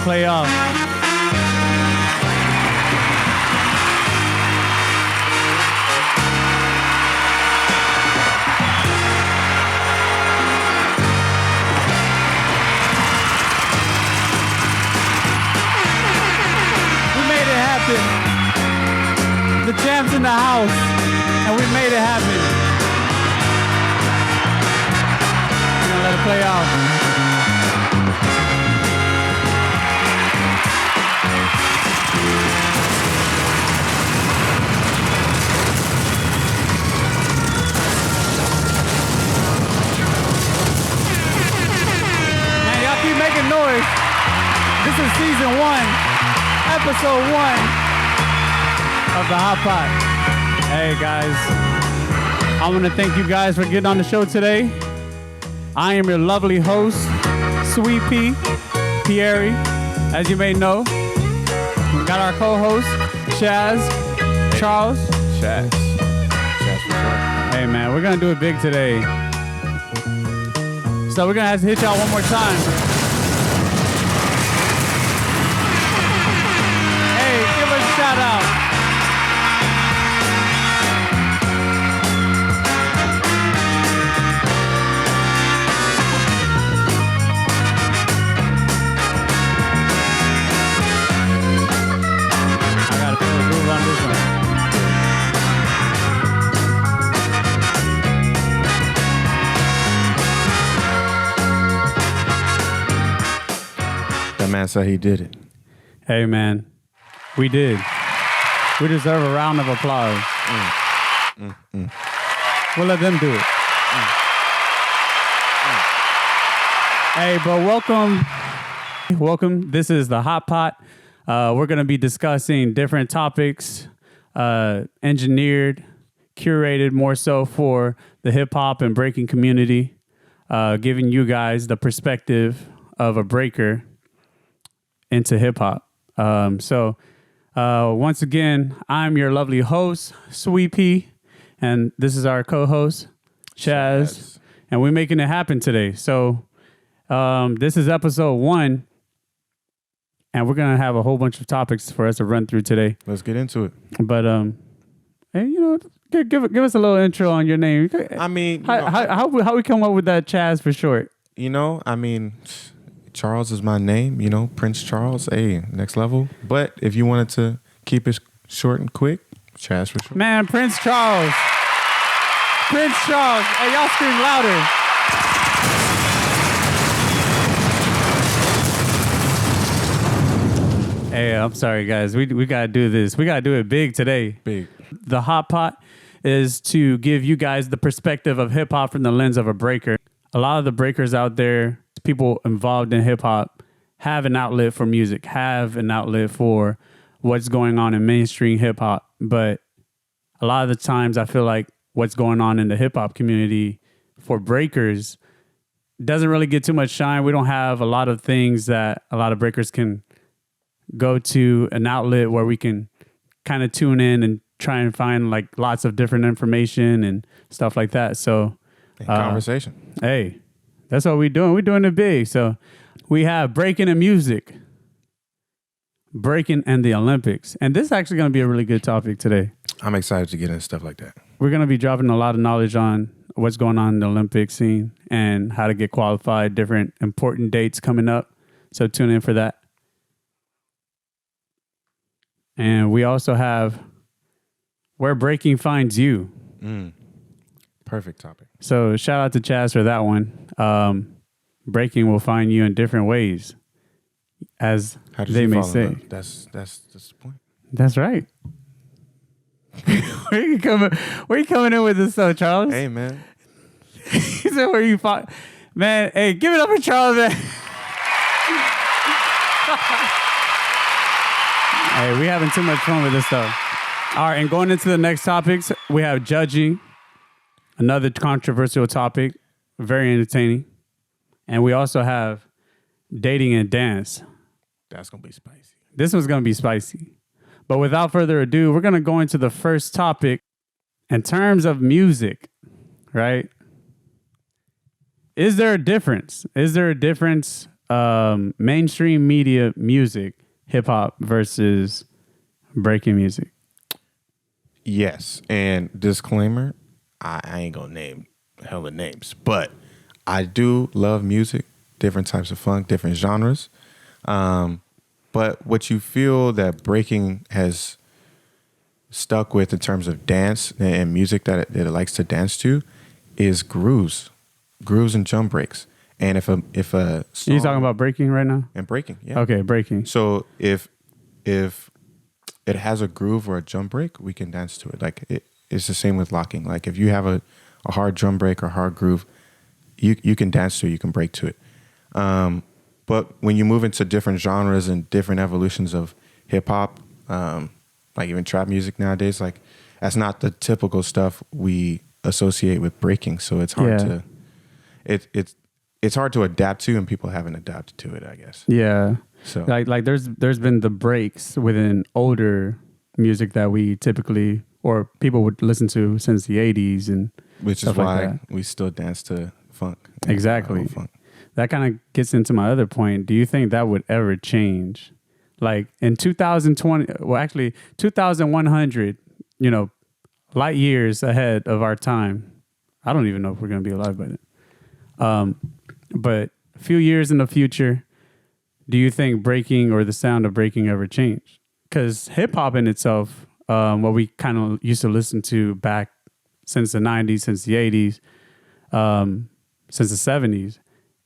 play off. We made it happen. The jam's in the house, and we made it happen. We're gonna let it play out. Man, y'all keep making noise. This is season 1, episode 1 of the HotPot. Hey guys, I want to thank you guys for getting on the show today. I am your lovely host, Sweet Pea, Pierre, as you may know. We got our co-host, Chaz, Charles. Chaz for sure. Hey man, we're gonna do it big today. So we're gonna have to hit y'all one more time. Hey, give us a shout out. I gotta feel the groove on this one. That man said he did it. Hey man, we did. We deserve a round of applause. We'll let them do it. Hey, but welcome. This is the HotPot. We're gonna be discussing different topics, engineered, curated more so for the hip hop and breaking community, giving you guys the perspective of a breaker into hip hop. So once again, I'm your lovely host, Sweet Pea, and this is our co-host, Chaz, and we're making it happen today. So this is episode 1, and we're gonna have a whole bunch of topics for us to run through today. Let's get into it. But hey, give us a little intro on your name. I mean, how we come up with that Chaz for short? Charles is my name, Prince Charles, hey, next level. But if you wanted to keep it short and quick, Chaz for sure. Man, Prince Charles. Prince Charles. Hey, y'all scream louder. Hey, I'm sorry, guys. We got to do this. We got to do it big today. Big. The HotPot is to give you guys the perspective of hip-hop from the lens of a breaker. A lot of the breakers out there, people involved in hip-hop, have an outlet for music, have an outlet for what's going on in mainstream hip-hop. But a lot of the times I feel like what's going on in the hip-hop community for breakers doesn't really get too much shine. We don't have a lot of things that a lot of breakers can go to, an outlet where we can kind of tune in and try and find like lots of different information and stuff like that. So conversation. Hey, that's what we're doing. We're doing it big. So we have breaking and music, breaking and the Olympics. And this is actually going to be a really good topic today. I'm excited to get into stuff like that. We're going to be dropping a lot of knowledge on what's going on in the Olympic scene and how to get qualified, different important dates coming up. So tune in for that. And we also have where breaking finds you. Perfect topic. So shout out to Chaz for that one. Breaking will find you in different ways, as they may say. That's the point. That's right. Where you coming in with this though, Charles? Hey man. He said where you fought. Man, hey, give it up for Charles, man. Hey, we having too much fun with this stuff. All right, and going into the next topics, we have judging, another controversial topic, very entertaining. And we also have dating and dance. That's going to be spicy. This one's going to be spicy. But without further ado, we're going to go into the first topic in terms of music, right? Is there a difference? Is there a difference mainstream media music, hip hop versus breaking music? Yes. And disclaimer, I ain't gonna name hella names, but I do love music, different types of funk, different genres. But what you feel that breaking has stuck with in terms of dance and music that it likes to dance to is grooves and jump breaks. And if a song, You talking about breaking right now? and breaking, yeah. Okay, breaking. So if it has a groove or a jump break, we can dance to it. Like it's the same with locking. Like if you have a hard drum break or hard groove, you can dance to it, you can break to it. But when you move into different genres and different evolutions of hip hop, like even trap music nowadays, like that's not the typical stuff we associate with breaking. So it's hard to it's hard to adapt to, and people haven't adapted to it, I guess. Yeah. So Like there's been the breaks within older music that we typically or people would listen to since the 80s and which is stuff like why that. we still dance to funk. Exactly. Funk. That kind of gets into my other point. Do you think that would ever change? Like in 2020, well, actually 2100, light years ahead of our time. I don't even know if we're going to be alive by then. But a few years in the future, do you think breaking or the sound of breaking ever changed? Because hip hop in itself, what we kind of used to listen to back since the 90s, since the 80s, since the 70s,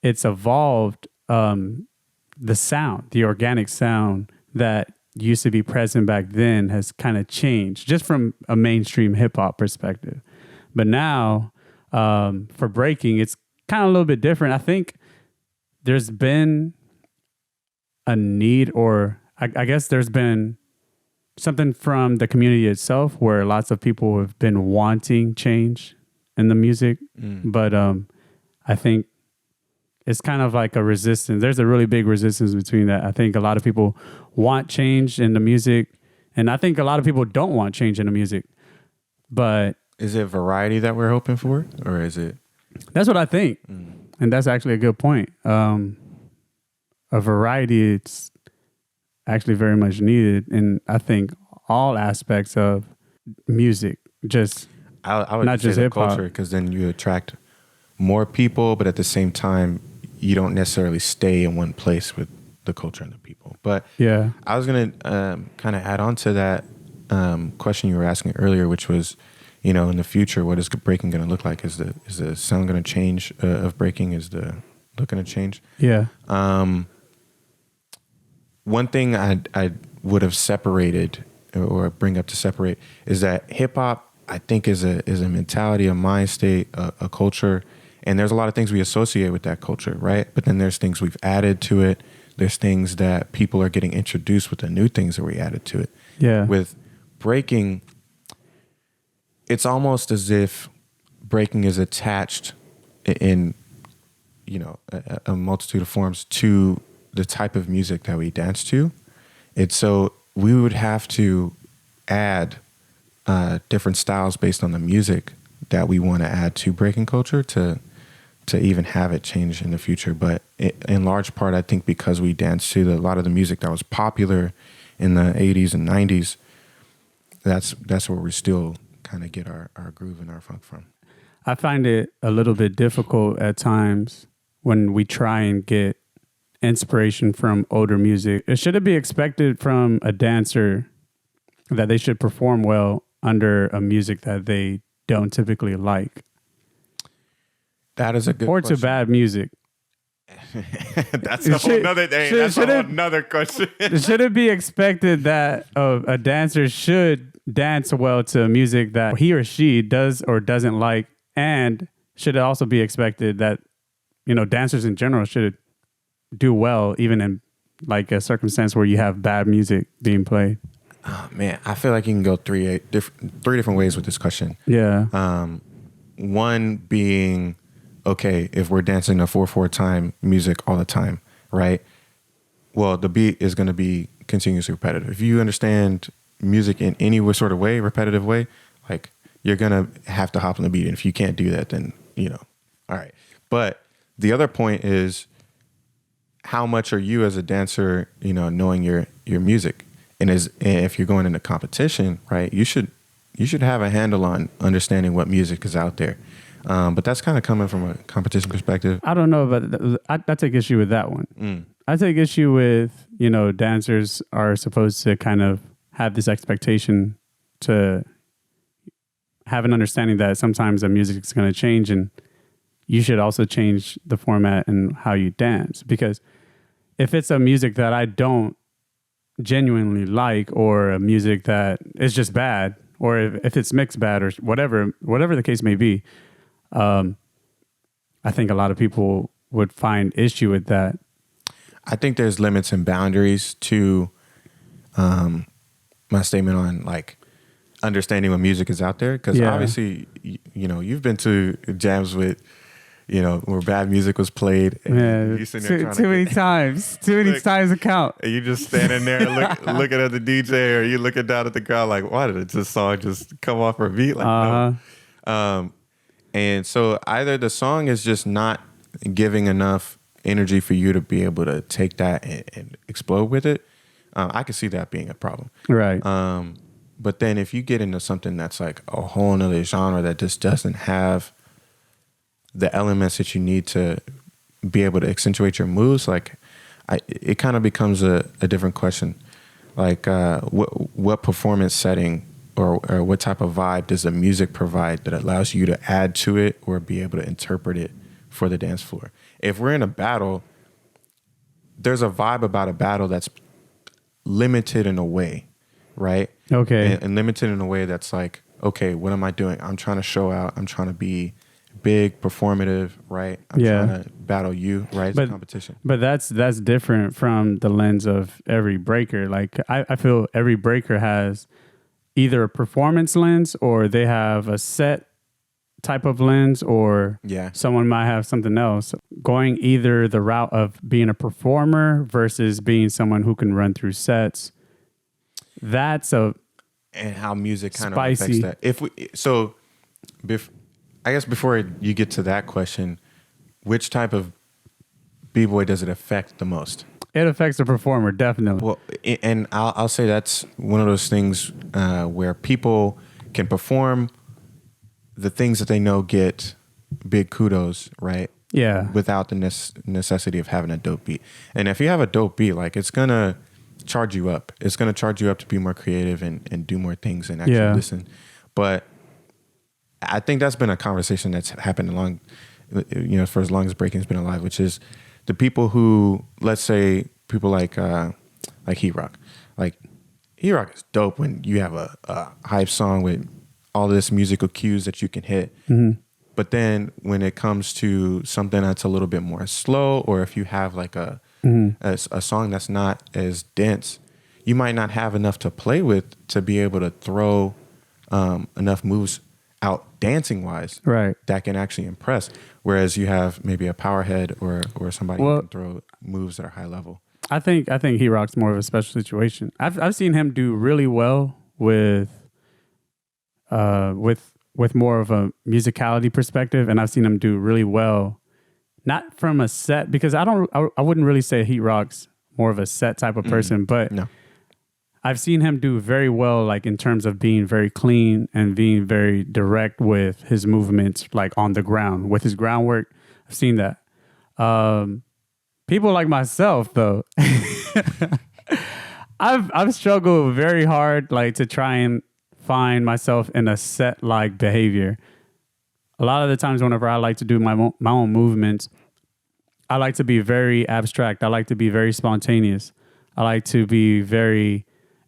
it's evolved. The sound, the organic sound that used to be present back then has kind of changed just from a mainstream hip hop perspective. But now for breaking, it's kind of a little bit different. I think there's been a need, or I guess there's been something from the community itself where lots of people have been wanting change in the music. But I think it's kind of like a resistance. There's a really big resistance between that. I think a lot of people want change in the music, and I think a lot of people don't want change in the music. But is it variety that we're hoping for, or is it? That's what I think. And that's actually a good point. A variety, it's actually very much needed. And I think all aspects of music, just I would not say just the hip hop. culture, because then you attract more people, but at the same time, you don't necessarily stay in one place with the culture and the people. But Yeah. I was going to kind of add on to that question you were asking earlier, which was, in the future, what is breaking going to look like? Is the sound going to change of breaking? Is the look going to change? Yeah. One thing I would have separated or bring up to separate is that hip hop, I think, is a mentality, a mind state, a culture. And there's a lot of things we associate with that culture, right? But then there's things we've added to it. There's things that people are getting introduced with, the new things that we added to it. Yeah. With breaking, it's almost as if breaking is attached in a multitude of forms to the type of music that we dance to. It's so we would have to add different styles based on the music that we want to add to breaking culture to even have it change in the future. But in large part, I think because we dance to a lot of the music that was popular in the 80s and 90s, that's where we still kind of get our groove and our funk from. I find it a little bit difficult at times when we try and get inspiration from older music. Should it be expected from a dancer that they should perform well under a music that they don't typically like? That is a good or question. to bad music. That's a whole nother thing. That's a whole nother question. Should it be expected that a dancer should dance well to music that he or she does or doesn't like? And should it also be expected that, dancers in general should do well even in like a circumstance where you have bad music being played? Oh, man, I feel like you can go three different ways with this question. Yeah. One being, okay, if we're dancing to 4/4 time music all the time, right? Well, the beat is going to be continuously repetitive. If you understand music in any sort of way, repetitive way, like you're going to have to hop on the beat. And if you can't do that, then, all right. But the other point is, how much are you as a dancer, knowing your music, and if you're going into competition, right, you should have a handle on understanding what music is out there. But that's kind of coming from a competition perspective. I don't know, but I take issue with that one. I take issue with, dancers are supposed to kind of have this expectation to have an understanding that sometimes the music is going to change, and you should also change the format and how you dance. Because if it's a music that I don't genuinely like, or a music that is just bad, or if it's mixed bad, or whatever the case may be, I think a lot of people would find issue with that. I think there's limits and boundaries to my statement on like understanding what music is out there. Because obviously, you've been to jams with, where bad music was played. And you sitting there too many times to count. And you just standing there looking at the DJ, or you looking down at the crowd like, why did this song just come off our beat? Like, no. And so either the song is just not giving enough energy for you to be able to take that and explode with it. I could see that being a problem. Right. But then if you get into something that's like a whole nother genre that just doesn't have the elements that you need to be able to accentuate your moves, like it kind of becomes a different question. Like what performance setting or what type of vibe does the music provide that allows you to add to it or be able to interpret it for the dance floor? If we're in a battle, there's a vibe about a battle that's limited in a way, right? Okay. And limited in a way that's like, okay, what am I doing? I'm trying to show out. I'm trying to be big, performative, right? I'm trying to battle you, right? It's a competition. But that's different from the lens of every breaker. Like I feel every breaker has either a performance lens, or they have a set type of lens, or someone might have something else. Going either the route of being a performer versus being someone who can run through sets. And how music kind of affects that. I guess before you get to that question, which type of B-boy does it affect the most? It affects the performer, definitely. Well, and I'll say that's one of those things where people can perform the things that they know get big kudos, right? Yeah. Without the necessity of having a dope beat. And if you have a dope beat, like it's going to charge you up. It's going to charge you up to be more creative and do more things and actually listen. But I think that's been a conversation that's happened for as long as breaking's been alive, which is the people who, let's say, people like Heat Rock. Like, Heat Rock is dope when you have a hype song with all this musical cues that you can hit. Mm-hmm. But then when it comes to something that's a little bit more slow, or if you have like a song that's not as dense, you might not have enough to play with to be able to throw enough moves out dancing wise, right, that can actually impress. Whereas you have maybe a power head or somebody who can throw moves that are high level. I think He Rock's more of a special situation. I've seen him do really well with more of a musicality perspective, and I've seen him do really well, not from a set, because I wouldn't really say Heat Rock's more of a set type of person, but no. I've seen him do very well, like in terms of being very clean and being very direct with his movements, like on the ground with his groundwork. I've seen that. People like myself, though, I've struggled very hard, like to try and find myself in a set-like behavior. A lot of the times, whenever I like to do my own movements, I like to be very abstract. I like to be very spontaneous. I like to be very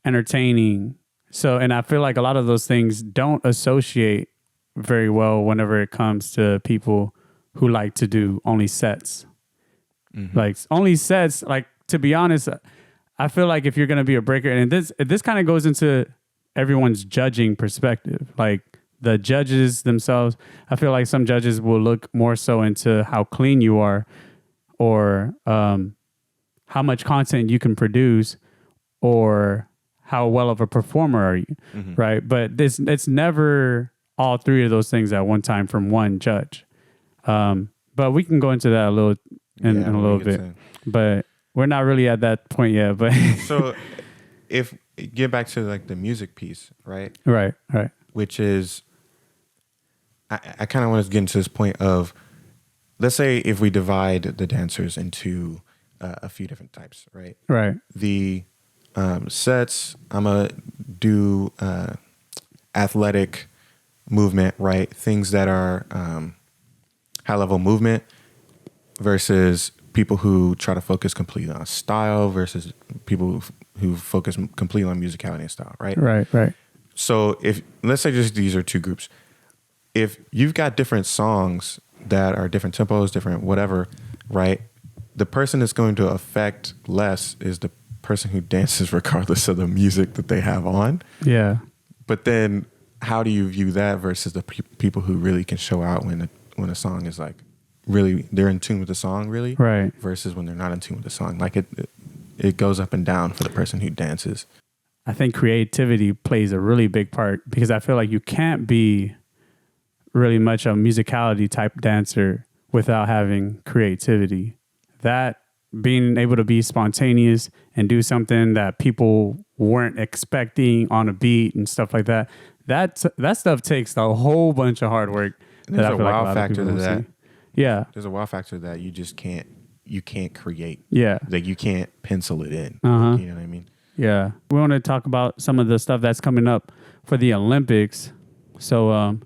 entertaining. And I feel like a lot of those things don't associate very well whenever it comes to people who like to do only sets. Mm-hmm. Like only sets, like, to be honest, I feel like if you're going to be a breaker, and this kind of goes into everyone's judging perspective, like the judges themselves, I feel like some judges will look more so into how clean you are, or how much content you can produce, or how well of a performer are you, right? But it's never all three of those things at one time from one judge. But we can go into that a in a little bit. But we're not really at that point yet. But so if get back to like the music piece, right? Right. Which is, I kind of want to get into this point of, let's say if we divide the dancers into a few different types, right? Right. The sets, I'm going to do athletic movement, right? Things that are high level movement versus people who try to focus completely on style versus people who focus completely on musicality and style, right? Right. So if, let's say just these are two groups. If you've got different songs that are different tempos, different whatever, right? The person that's going to affect less is the person who dances regardless of the music that they have on. Yeah. But then how do you view that versus the people who really can show out when a song is like really, they're in tune with the song really? Right. Versus when they're not in tune with the song. Like it goes up and down for the person who dances. I think creativity plays a really big part because I feel like you can't be really much a musicality type dancer without having creativity. That being able to be spontaneous and do something that people weren't expecting on a beat and stuff like that. That stuff takes a whole bunch of hard work. There's a wow factor to that. Yeah. There's a wow factor that you just can't create. Yeah. Like you can't pencil it in. Uh-huh. You know what I mean? Yeah. We want to talk about some of the stuff that's coming up for the Olympics. So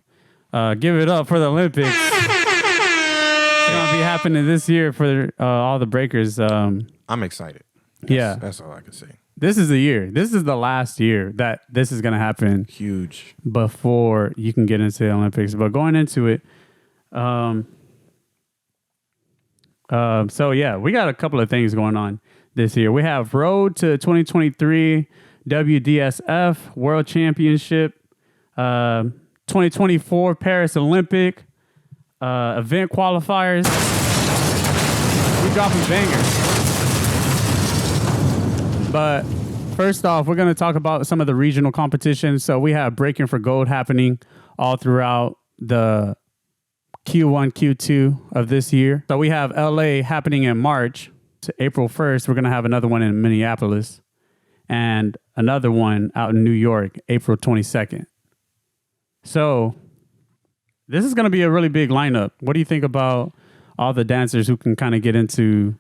give it up for the Olympics. It's going to be happening this year for all the breakers. I'm excited. That's all I can say. This is the year. This is the last year that this is going to happen. Huge. Before you can get into the Olympics. But going into it, so yeah, we got a couple of things going on this year. We have Road to 2023 WDSF World Championship, 2024 Paris Olympic, event qualifiers. We dropping bangers. But first off, we're going to talk about some of the regional competitions. So we have Breaking for Gold happening all throughout the Q1, Q2 of this year. So we have LA happening in March to April 1st. We're going to have another one in Minneapolis and another one out in New York, April 22nd. So this is going to be a really big lineup. What do you think about all the dancers who can kind of get into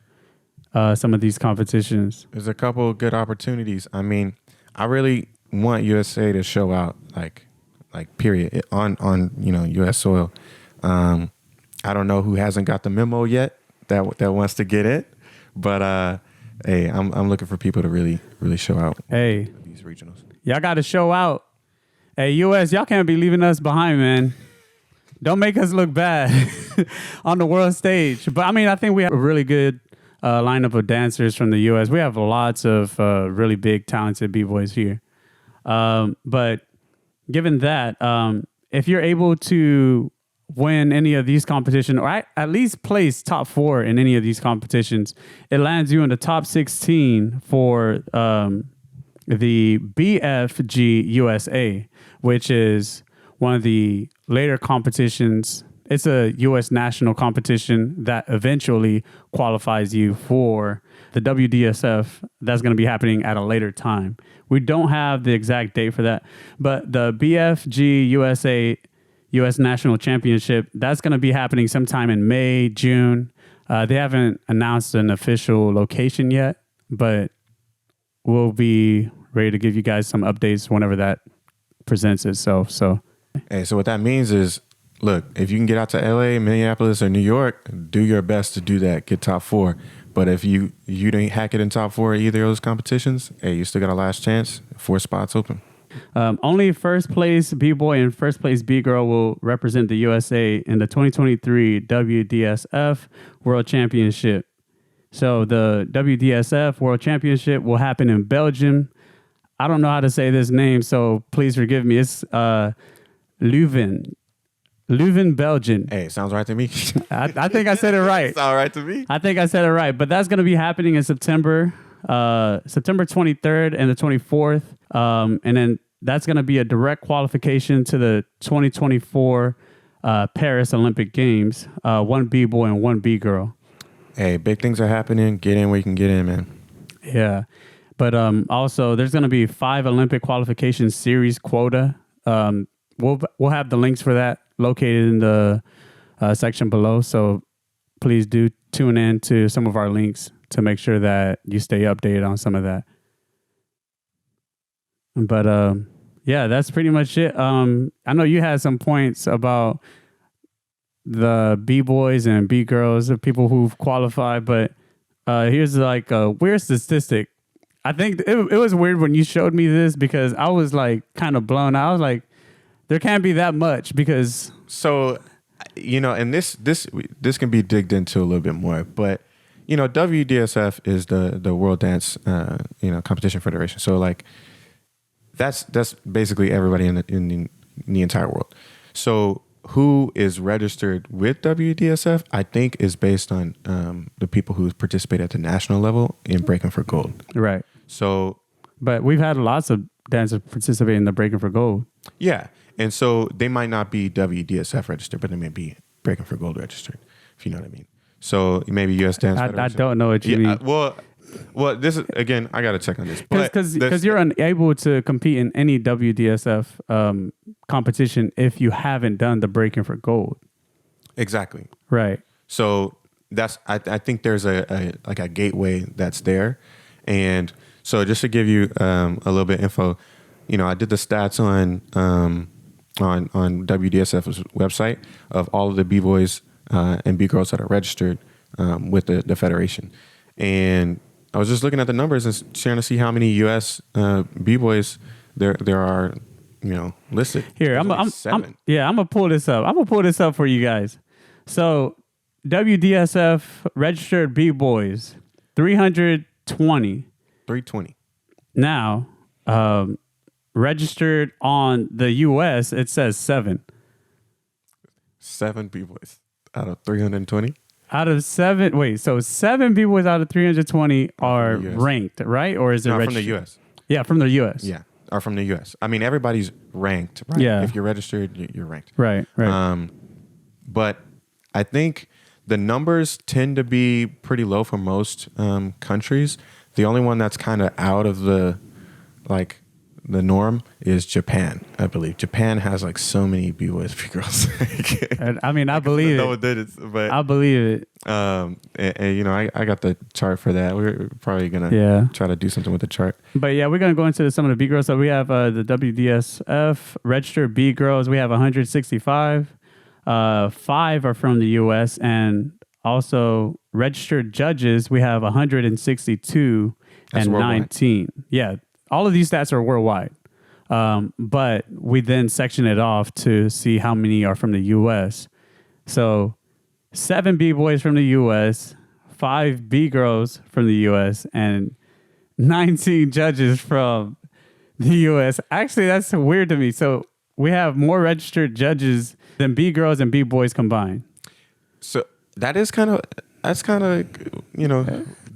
some of these competitions? There's a couple of good opportunities. I mean, I really want USA to show out, like period, on U.S. soil. I don't know who hasn't got the memo yet that wants to get it, but hey, I'm looking for people to really show out. Hey, these regionals, y'all got to show out. Hey, U.S., y'all can't be leaving us behind, man. Don't make us look bad on the world stage. But I mean, I think we have a really good lineup of dancers from the U.S. We have lots of really big, talented b-boys here. But given that, if you're able to win any of these competitions, or at least place top 4 in any of these competitions, it lands you in the top 16 for the BFG USA, which is one of the later competitions. It's a U.S. national competition that eventually qualifies you for the WDSF. That's going to be happening at a later time. We don't have the exact date for that, but the BFG USA U.S. National Championship, that's going to be happening sometime in May, June. They haven't announced an official location yet, but we'll be ready to give you guys some updates whenever that presents itself. So, hey, so what that means is, look, if you can get out to LA, Minneapolis, or New York, do your best to do that. Get top 4. But if you didn't hack it in top 4 at either of those competitions, hey, you still got a last chance. 4 spots open. Only first place Bboy and first place Bgirl will represent the USA in the 2023 WDSF World Championship. So the WDSF World Championship will happen in Belgium. I don't know how to say this name, so please forgive me. It's Leuven, Belgium. Hey, sounds right to me. I think I said it right. It's all right to me. I think I said it right. But that's going to be happening in September 23rd and the 24th. And then that's going to be a direct qualification to the 2024 Paris Olympic Games, 1 B-boy and 1 B-girl. Hey, big things are happening. Get in where you can get in, man. Yeah. But also, there's going to be 5 Olympic qualification series quota. We'll have the links for that located in the section below. So please do tune in to some of our links to make sure that you stay updated on some of that. But yeah, that's pretty much it. I know you had some points about the B-boys and B-girls, the people who've qualified, but here's like a weird statistic. I think it was weird when you showed me this because I was like kind of blown out. I was like, there can't be that much because... So, and this can be digged into a little bit more, but WDSF is the World Dance Competition Federation. So like that's basically everybody in the entire world. So who is registered with WDSF, I think, is based on the people who participate at the national level in Breaking for Gold. Right. So, but we've had lots of dancers participate in the Breaking for Gold. Yeah. And so they might not be WDSF registered, but they may be Breaking for Gold registered, if you know what I mean. So maybe U.S. Dance Federation. I don't know what you mean. Well, this is, again, I got to check on this. Because you're unable to compete in any WDSF competition if you haven't done the Breaking for Gold. Exactly. Right. So that's, I think there's a gateway that's there. And so just to give you a little bit of info, I did the stats on WDSF's website of all of the B-boys and B-girls that are registered with the federation. And I was just looking at the numbers and trying to see how many U.S. B-boys there are, listed. Here, I'm gonna pull this up. I'm gonna pull this up for you guys. So WDSF registered B-boys, 320. 320. Now, registered on the U.S., it says 7. 7 B-boys out of 320? Out of 7, so 7 B-boys out of 320 are ranked, right? Or is it from the U.S.? Yeah, from the U.S. Yeah, are from the U.S. I mean, everybody's ranked, right? Yeah. If you're registered, you're ranked. Right. But I think the numbers tend to be pretty low for most countries. The only one that's kind of out of the norm is Japan, I believe. Japan has like so many B-boys, B-girls. I mean, I believe it. I believe it. I got the chart for that. We're probably going to try to do something with the chart. But yeah, we're going to go into some of the B-girls. So we have the WDSF registered B-girls. We have 165. 5 are from the U.S. and also registered judges. We have 162 and worldwide. 19. Yeah. All of these stats are worldwide, but we then section it off to see how many are from the U.S. So 7 B-boys from the U.S., 5 B-girls from the U.S., and 19 judges from the U.S. Actually, that's weird to me. So we have more registered judges than B-girls and B-boys combined. So that's kind of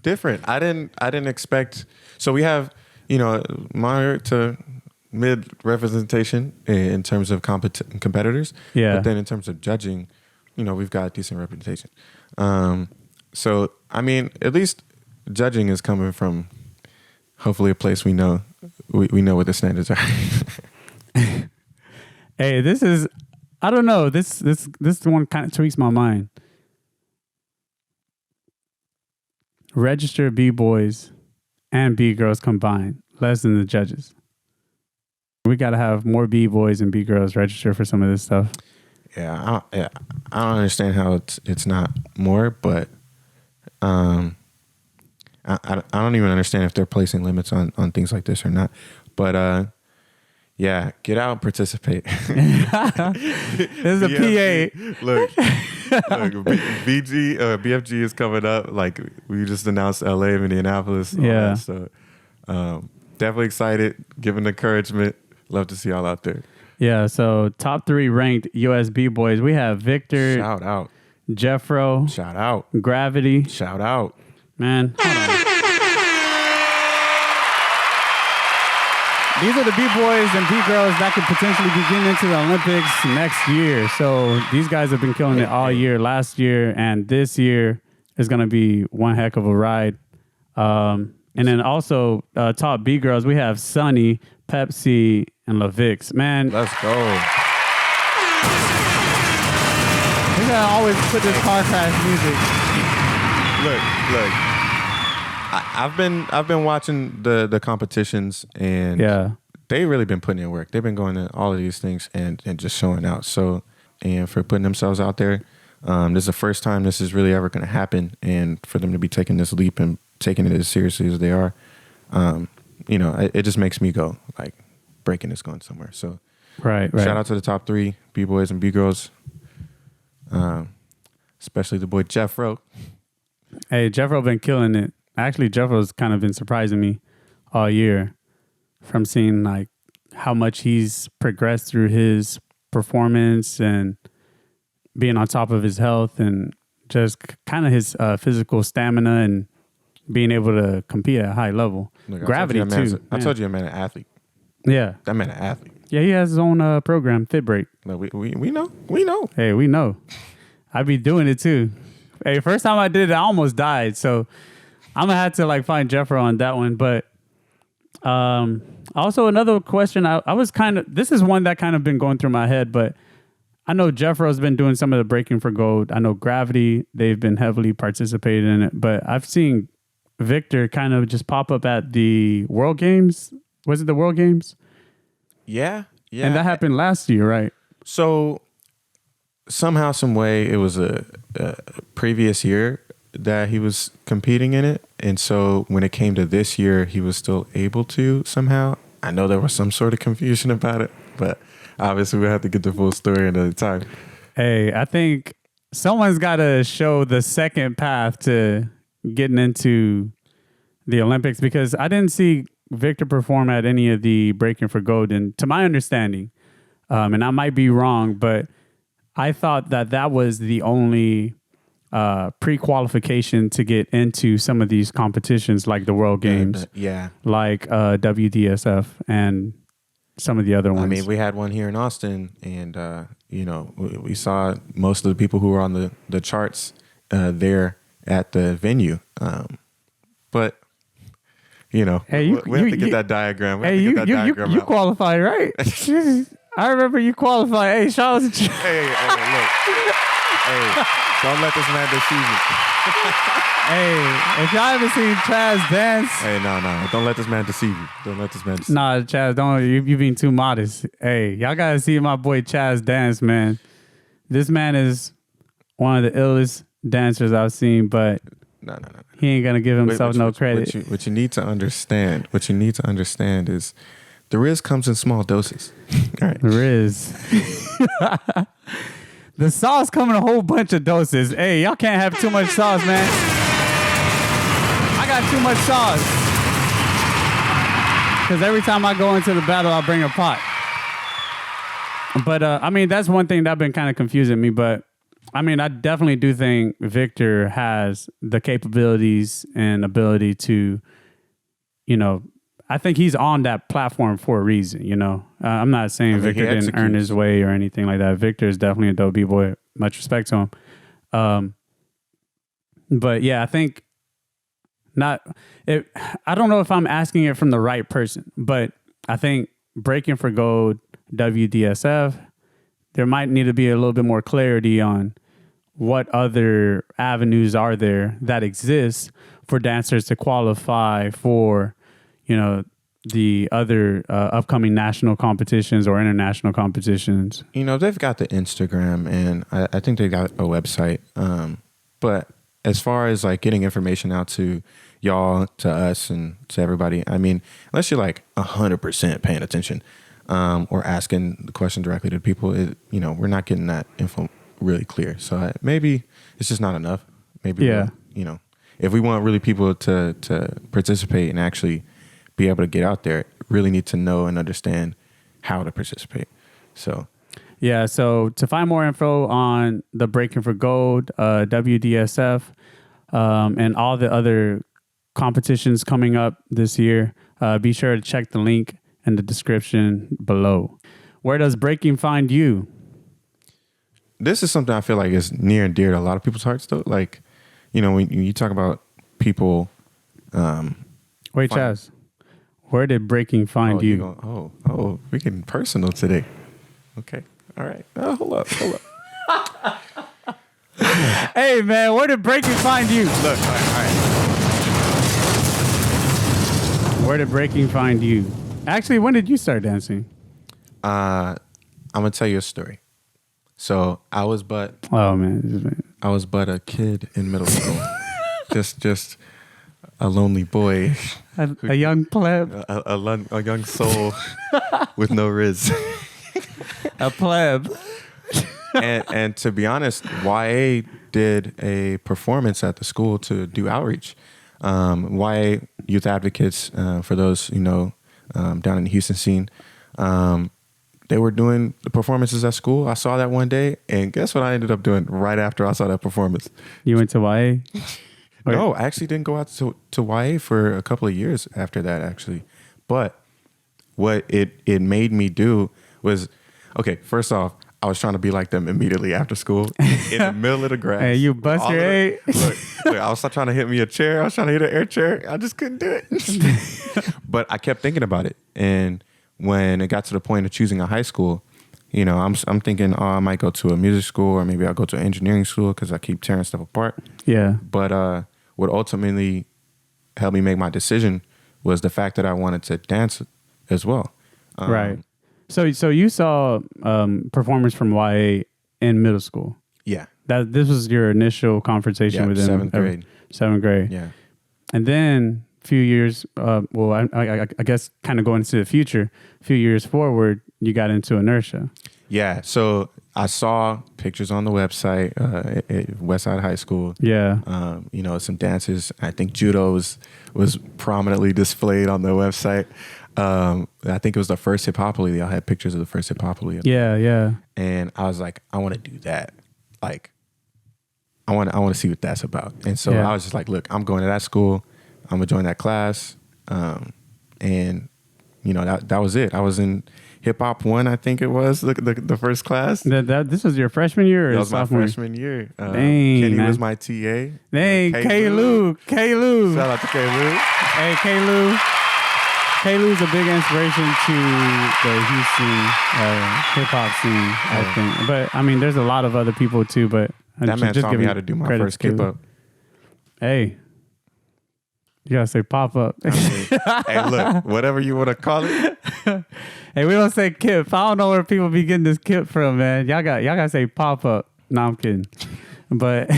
different. I didn't expect. So we have moderate to mid representation in terms of competitors. Yeah. But then in terms of judging, we've got decent representation. So I mean, at least judging is coming from hopefully a place we know what the standards are. Hey, this is, I don't know. This one kind of tweaks my mind. Registered B-boys and B-girls combined, less than the judges. We got to have more B-boys and B-girls registered for some of this stuff. Yeah, I don't understand how it's not more, but I don't even understand if they're placing limits on things like this or not. But yeah, get out and participate. This is a PA. Look, BFG is coming up. Like we just announced LA and Indianapolis. Yeah. So definitely excited, giving encouragement. Love to see y'all out there. Yeah. So top 3 ranked US B-boys. We have Victor. Shout out. Jeffro. Shout out. Gravity. Shout out. Man, hold on. These are the B-boys and B-girls that could potentially be getting into the Olympics next year. So these guys have been killing it all year, last year, and this year. is going to be one heck of a ride. And then also top Bgirls, we have Sunny, Pepsi, and LaVix. Man, Let's go. we gotta always put this car crash music. Look. I've been watching the competitions, and they really been putting in work. They've been going to all of these things and just showing out. So, and for putting themselves out there, this is the first time this is really ever going to happen, and for them to be taking this leap and taking it as seriously as they are, it just makes me go like, breaking is going somewhere. So, right. Shout out to the top 3 B-boys and B-girls, especially the boy Jeffro. Hey, Jeffro been killing it. Actually, Jeffro's kind of been surprising me all year from seeing like how much he's progressed through his performance and being on top of his health and just kind of his physical stamina and being able to compete at a high level. Look, Gravity too. I told you, a man, an athlete. Yeah, that man, an athlete. Yeah, he has his own program, Fit Break. No, we know. Hey, we know. I be doing it too. Hey, first time I did it, I almost died. So I'm gonna have to like find Jeffro on that one. But also another question. I was this is one that kind of been going through my head, but I know Jeffro's been doing some of the breaking for gold. I know Gravity, they've been heavily participating in it, but I've seen Victor kind of just pop up at the World Games. Was it the World Games? Yeah. And that happened last year, right? So somehow, some way, it was a previous year that he was competing in it. And so when it came to this year, he was still able to somehow. I know there was some sort of confusion about it, but obviously we'll have to get the full story another time. Hey, I think someone's got to show the second path to getting into the Olympics, because I didn't see Victor perform at any of the breaking for gold. And to my understanding, and I might be wrong, but I thought that was the only pre-qualification to get into some of these competitions like the World Games, like WDSF and some of the other ones. I mean, we had one here in Austin, and we saw most of the people who were on the charts there at the venue. But hey, we have to get that diagram. You qualified, right? I remember you qualified. Hey, shout out to Hey, look. Hey, don't let this man deceive you. Hey, if y'all haven't seen Chaz dance. Hey, no. Don't let this man deceive you. Nah, Chaz, don't. You being too modest. Hey, y'all got to see my boy Chaz dance, man. This man is one of the illest dancers I've seen, but no. He ain't going to give himself no credit. What you need to understand is the Riz comes in small doses. All right. The Riz. The sauce come in a whole bunch of doses. Hey, y'all can't have too much sauce, man. I got too much sauce. Because every time I go into the battle, I bring a pot. But, I mean, that's one thing that's been kind of confusing me. But, I mean, I definitely do think Victor has the capabilities and ability to, I think he's on that platform for a reason, I'm not saying Victor didn't earn his way or anything like that. Victor is definitely a dope B-boy. Much respect to him. But yeah, I think I don't know if I'm asking it from the right person, but I think breaking for gold, WDSF, there might need to be a little bit more clarity on what other avenues are there that exist for dancers to qualify for, the other upcoming national competitions or international competitions. They've got the Instagram, and I think they got a website. But as far as like getting information out to y'all, to us, and to everybody, I mean, unless you're like 100% paying attention or asking the question directly to people, we're not getting that info really clear. So maybe it's just not enough. Maybe, if we want really people to participate and actually be able to get out there, really need to know and understand how to participate. So to find more info on the Breaking for Gold, WDSF, and all the other competitions coming up this year, be sure to check the link in the description below. Where does breaking find you? This is something I feel like is near and dear to a lot of people's hearts, though. Like, when you talk about people. Wait, Chaz, where did breaking find you? We're getting personal today. Okay, all right. Hold up. Hey, man, where did breaking find you? Look, all right. Where did breaking find you? Actually, when did you start dancing? I'm gonna tell you a story. So I was but a kid in middle school, just a lonely boy, a young pleb, a young soul with no riz, a pleb. and to be honest, YA did a performance at the school to do outreach. YA Youth Advocates, for those down in the Houston scene. They were doing the performances at school. I saw that one day, and guess what I ended up doing right after I saw that performance? You went to YA? No, I actually didn't go out to YA for a couple of years after that, actually. But what it made me do was, okay, first off, I was trying to be like them immediately after school in the middle of the grass. Hey, you bust your head. Look, I was trying to hit me a chair. I was trying to hit an air chair. I just couldn't do it. But I kept thinking about it. And when it got to the point of choosing a high school, I'm thinking, I might go to a music school, or maybe I'll go to an engineering school because I keep tearing stuff apart. Yeah. But what ultimately helped me make my decision was the fact that I wanted to dance as well. Right. So you saw performers from YA in middle school. Yeah. This was your initial confrontation with them. 7th grade. 7th grade. Yeah. And then a few years, I guess kind of going into the future, a few years forward, you got into inertia. Yeah. So I saw pictures on the website at Westside High School. Yeah. Some dances. I think judo was prominently displayed on the website. I think it was the first Hip-Hop-Ly. Y'all had pictures of the first Hip-Hop-Ly. Yeah. And I was like, I want to do that. Like, I want to see what that's about. And so I was just like, look, I'm going to that school. I'm gonna join that class. And that was it. I was in Hip Hop 1, I think it was the first class. This was your freshman year, or that was sophomore? My freshman year. Dang, Kenny man. was my TA. Dang, K-Lou. Shout out to K-Lou. Hey, K-Lou. K-Lou's a big inspiration to the Houston hip-hop scene, I think. But, I mean, there's a lot of other people, too. But that man taught me how to do my first kip-up. Hey. You gotta say pop-up. Hey, look, whatever you want to call it. Hey, we don't say kip. I don't know where people be getting this kip from, man. Y'all gotta say pop-up. No, I'm kidding. But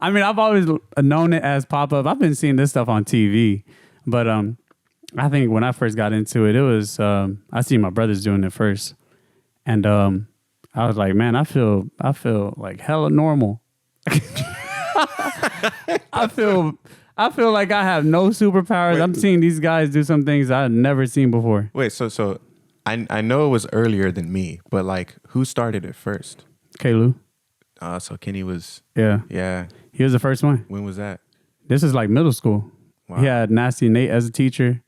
I mean, I've always known it as pop-up. I've been seeing this stuff on TV. But I think when I first got into it, it was I see my brothers doing it first. And I was like, man, I feel like hella normal. I feel like I have no superpowers. Wait, I'm seeing these guys do some things I've never seen before. Wait, so I know it was earlier than me, but like, who started it first? K-Lou. So Kenny was... Yeah. He was the first one. When was that? This is like middle school. Wow. He had Nasty Nate as a teacher.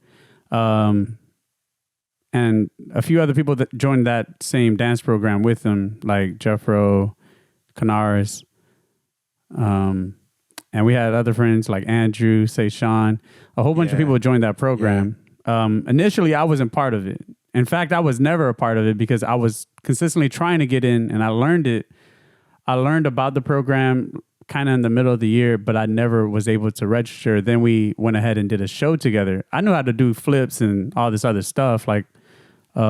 And a few other people that joined that same dance program with him, like Jeffro, Canaris. And we had other friends like Andrew, Sean. A whole bunch of people joined that program. Yeah. Initially, I wasn't part of it. In fact, I was never a part of it because I was consistently trying to get in, and I learned it. I learned about the program kind of in the middle of the year, but I never was able to register. Then we went ahead and did a show together. I knew how to do flips and all this other stuff. Like, we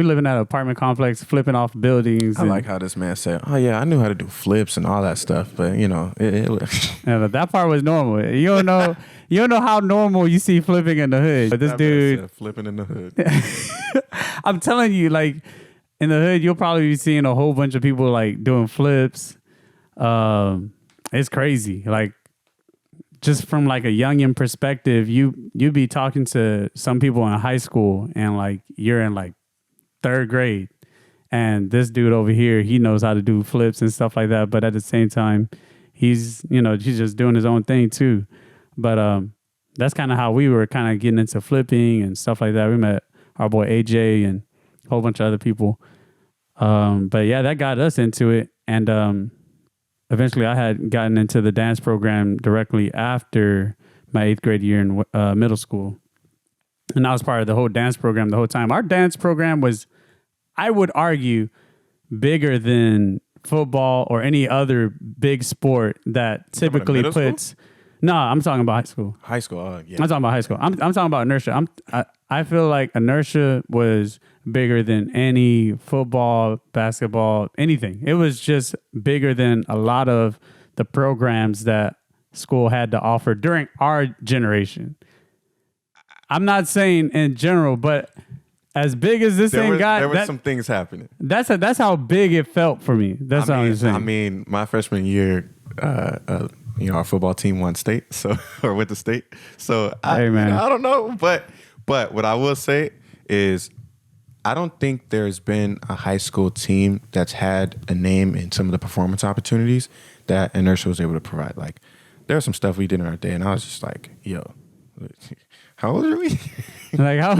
live in that apartment complex, flipping off buildings. I like how this man said, "Oh yeah, I knew how to do flips and all that stuff," but but that part was normal. You don't know how normal you see flipping in the hood. But this dude said, flipping in the hood. I'm telling you, like in the hood, you'll probably be seeing a whole bunch of people like doing flips. It's crazy. Like just from like a youngin perspective, you be talking to some people in high school and like you're in like 3rd grade, and this dude over here, he knows how to do flips and stuff like that. But at the same time, he's just doing his own thing too. But that's kind of how we were kind of getting into flipping and stuff like that. We met our boy AJ and a whole bunch of other people. But yeah, that got us into it. And eventually I had gotten into the dance program directly after my 8th grade year in middle school. And I was part of the whole dance program the whole time. Our dance program was, I would argue, bigger than football or any other big sport that typically puts. No, I'm talking about high school. High school, yeah. I'm talking about high school. I'm talking about inertia. I feel like inertia was bigger than any football, basketball, anything. It was just bigger than a lot of the programs that school had to offer during our generation. I'm not saying in general, but as big as this thing got, there were some things happening. That's how big it felt for me. That's what I'm saying. I mean, my freshman year, our football team won state, or went to state. So I don't know, but what I will say is, I don't think there's been a high school team that's had a name in some of the performance opportunities that Inertia was able to provide. Like, there was some stuff we did in our day, and I was just like, yo, how old are we? Like, how?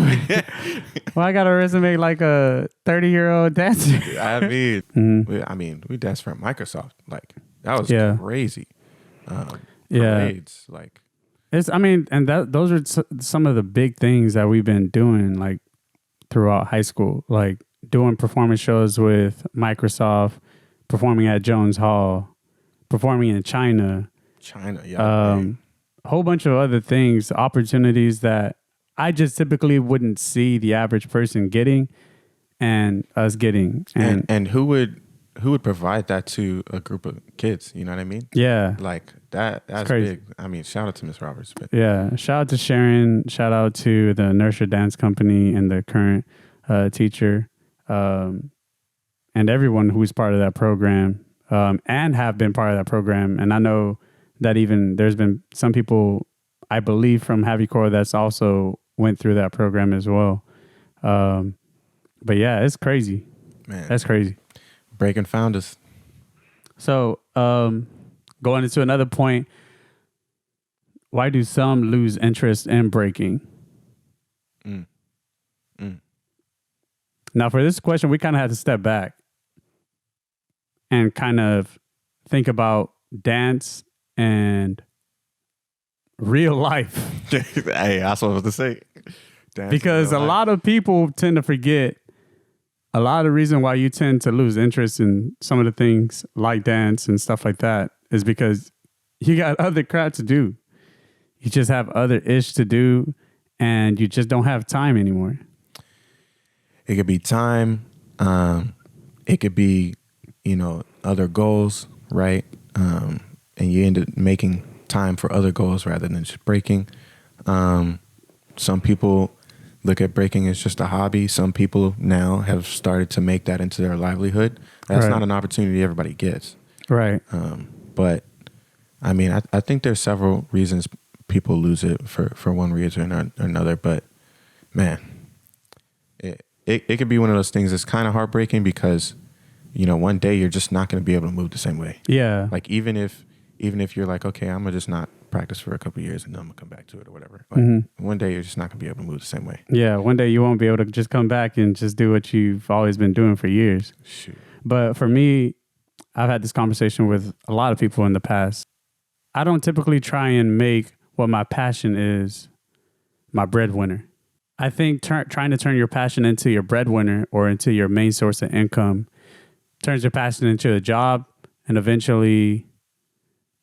Well, I got a resume like a 30-year-old dancer. I mean, we danced for Microsoft. Like, that was crazy. Parades, like, those are some of the big things that we've been doing, like, throughout high school, like doing performance shows with Microsoft, performing at Jones Hall, performing in China, a whole bunch of other things, opportunities that I just typically wouldn't see the average person getting, and us getting. And who would provide that to a group of kids? You know what I mean? Yeah, like that's big. I mean, shout out to Miss Roberts. But. Yeah, shout out to Sharon. Shout out to the Inertia Dance Company and the current teacher, and everyone who's part of that program, and have been part of that program. And I know that even there's been some people, I believe, from Heavy Core that's also went through that program as well. But yeah, it's crazy. Man, that's crazy. Breaking founders. So, going into another point, why do some lose interest in breaking? Now, for this question, we kind of had to step back and kind of think about dance and real life. Hey, that's what I was to say. Dance because a lot of people tend to forget a lot of the reason why you tend to lose interest in some of the things like dance and stuff like that is because you got other crap to do. You just have other ish to do, and you just don't have time anymore. It could be time. It could be, other goals, right? And you end up making time for other goals rather than just breaking. Some people look at breaking as just a hobby. Some people now have started to make that into their livelihood. That's not an opportunity everybody gets. Right. But I mean, I think there's several reasons people lose it for one reason or another. But man, it could be one of those things that's kind of heartbreaking because, one day you're just not going to be able to move the same way. Yeah. Like even if you're like, okay, I'm gonna just not practice for a couple of years and then I'm gonna come back to it or whatever. Like one day you're just not gonna be able to move the same way. Yeah. One day you won't be able to just come back and just do what you've always been doing for years. Shoot. But for me, I've had this conversation with a lot of people in the past. I don't typically try and make what my passion is my breadwinner. I think trying to turn your passion into your breadwinner or into your main source of income turns your passion into a job, and eventually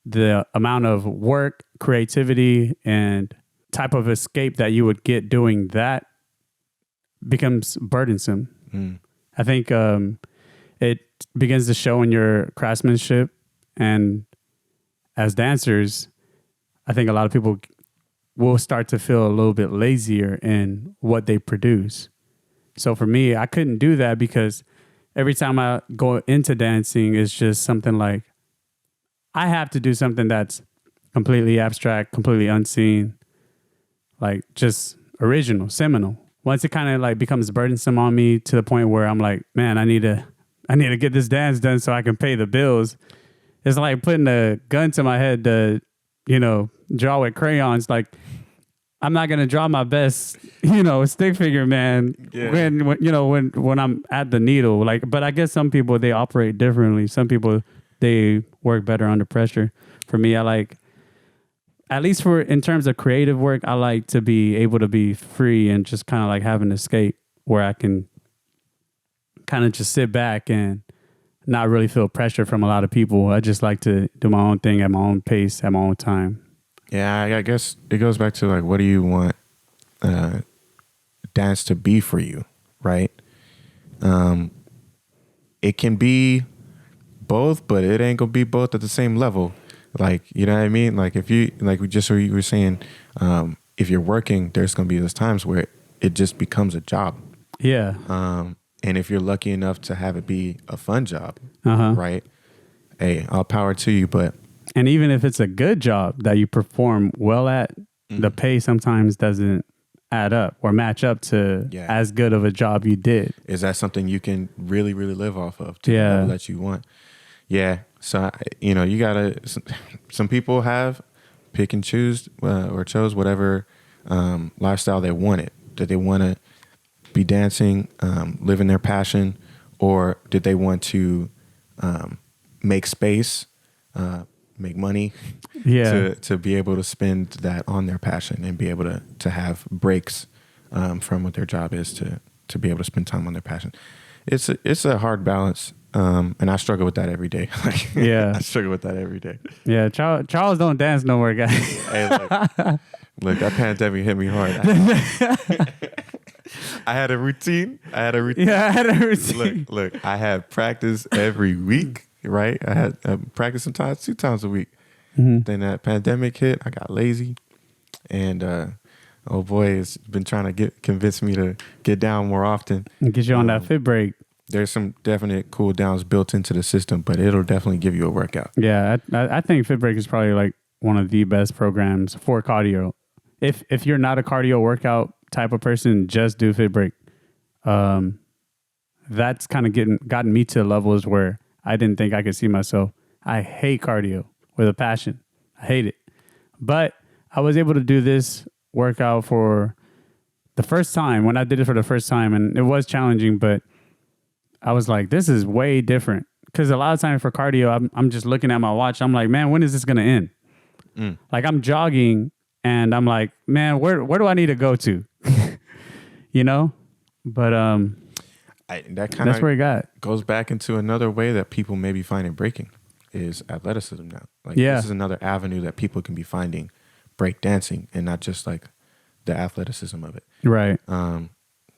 the amount of work, creativity, and type of escape that you would get doing that becomes burdensome. I think it begins to show in your craftsmanship. And as dancers, I think a lot of people will start to feel a little bit lazier in what they produce. So for me, I couldn't do that because every time I go into dancing, it's just something like, I have to do something that's completely abstract, completely unseen, like just original, seminal. Once it kind of like becomes burdensome on me to the point where I'm like, man, I need to get this dance done so I can pay the bills. It's like putting a gun to my head to, draw with crayons. Like, I'm not gonna draw my best, stick figure man when I'm at the needle. Like, but I guess some people, they operate differently. Some people, they work better under pressure. For me, I like, at least for in terms of creative work, I like to be able to be free and just kind of like have an escape where I can kind of just sit back and not really feel pressure from a lot of people. I just like to do my own thing at my own pace, at my own time. Yeah, I guess it goes back to like, what do you want dance to be for you, right? It can be both, but it ain't gonna be both at the same level. Like, you know what I mean? Like if you, like just what you were saying, if you're working, there's gonna be those times where it just becomes a job. Yeah. And if you're lucky enough to have it be a fun job, right? Hey, all power to you. But and even if it's a good job that you perform well at, the pay sometimes doesn't add up or match up to as good of a job you did. Is that something you can really, really live off of to the level that you want? Yeah. So, you know, you gotta, some people have pick and choose or chose whatever lifestyle they wanted. Did they want to be dancing, living their passion, or did they want to make space, make money, to be able to spend that on their passion and be able to have breaks from what their job is to be able to spend time on their passion. It's a hard balance, and I struggle with that every day. I struggle with that every day. Yeah, Charles don't dance no more, guys. Hey, look, that pandemic hit me hard. I had a routine. Yeah, I had a routine. Look, I had practice every week, right? I had practice sometimes 2 times a week. Then that pandemic hit, I got lazy. And oh boy, has been trying to convince me to get down more often. And get you on that fit break. There's some definite cool downs built into the system, but it'll definitely give you a workout. Yeah, I think fit break is probably like one of the best programs for cardio. If you're not a cardio workout type of person, just do fit break. That's kind of gotten me to levels where I didn't think I could see myself. I hate cardio with a passion. I hate it. But I was able to do this workout for the first time, when I did it for the first time, and it was challenging, but I was like, this is way different. Because a lot of times for cardio, I'm just looking at my watch. I'm like, man, when is this going to end? Like I'm jogging and I'm like, man, where do I need to go to? You know? But that's where it got. Goes back into another way that people may be finding breaking is athleticism now. Like this is another avenue that people can be finding breakdancing, and not just like the athleticism of it. Right.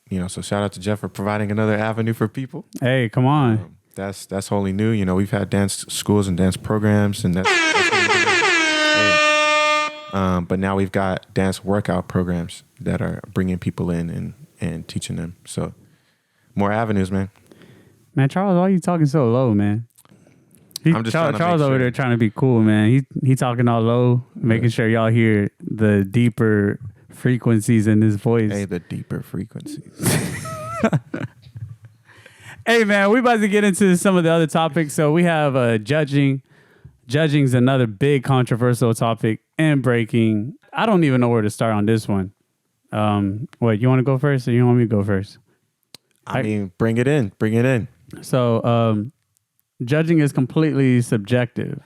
You know, so shout out to Jeff for providing another avenue for people. Hey, come on. That's wholly new. You know, we've had dance schools and dance programs, and that's but now we've got dance workout programs that are bringing people in and teaching them. So more avenues, man. Man, Charles, why are you talking so low, man? I'm just Charles over there trying to be cool, man. He talking all low, making sure y'all hear the deeper frequencies in his voice. Hey, the deeper frequencies. Hey, man, we about to get into some of the other topics. So we have judging. Judging's another big controversial topic, and breaking. I don't even know where to start on this one. What, you want to go first, or you want me to go first? I mean, bring it in. Bring it in. So, judging is completely subjective,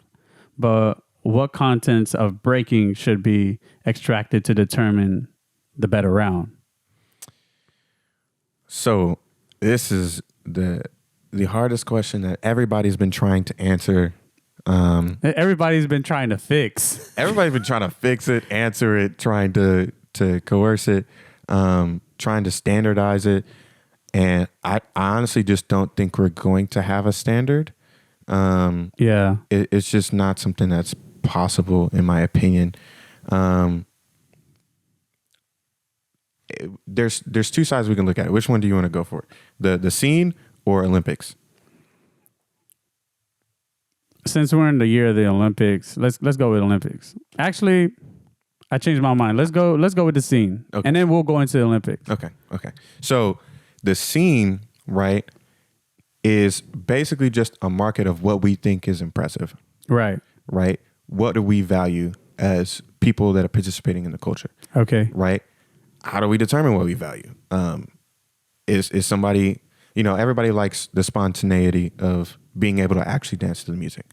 but what contents of breaking should be extracted to determine the better round? So this is the hardest question that everybody's been trying to answer. Everybody's been trying to fix. Everybody's been trying to fix it, answer it, trying to coerce it, trying to standardize it. And I honestly just don't think we're going to have a standard. It's just not something that's possible, in my opinion. There's 2 sides we can look at it. Which one do you want to go for? The scene or Olympics? Since we're in the year of the Olympics, let's go with Olympics. Actually, I changed my mind. Let's go with the scene, and then we'll go into the Olympics. Okay. So the scene, right, is basically just a market of what we think is impressive. Right. What do we value as people that are participating in the culture? Okay. Right. How do we determine what we value? Is somebody, everybody likes the spontaneity of being able to actually dance to the music.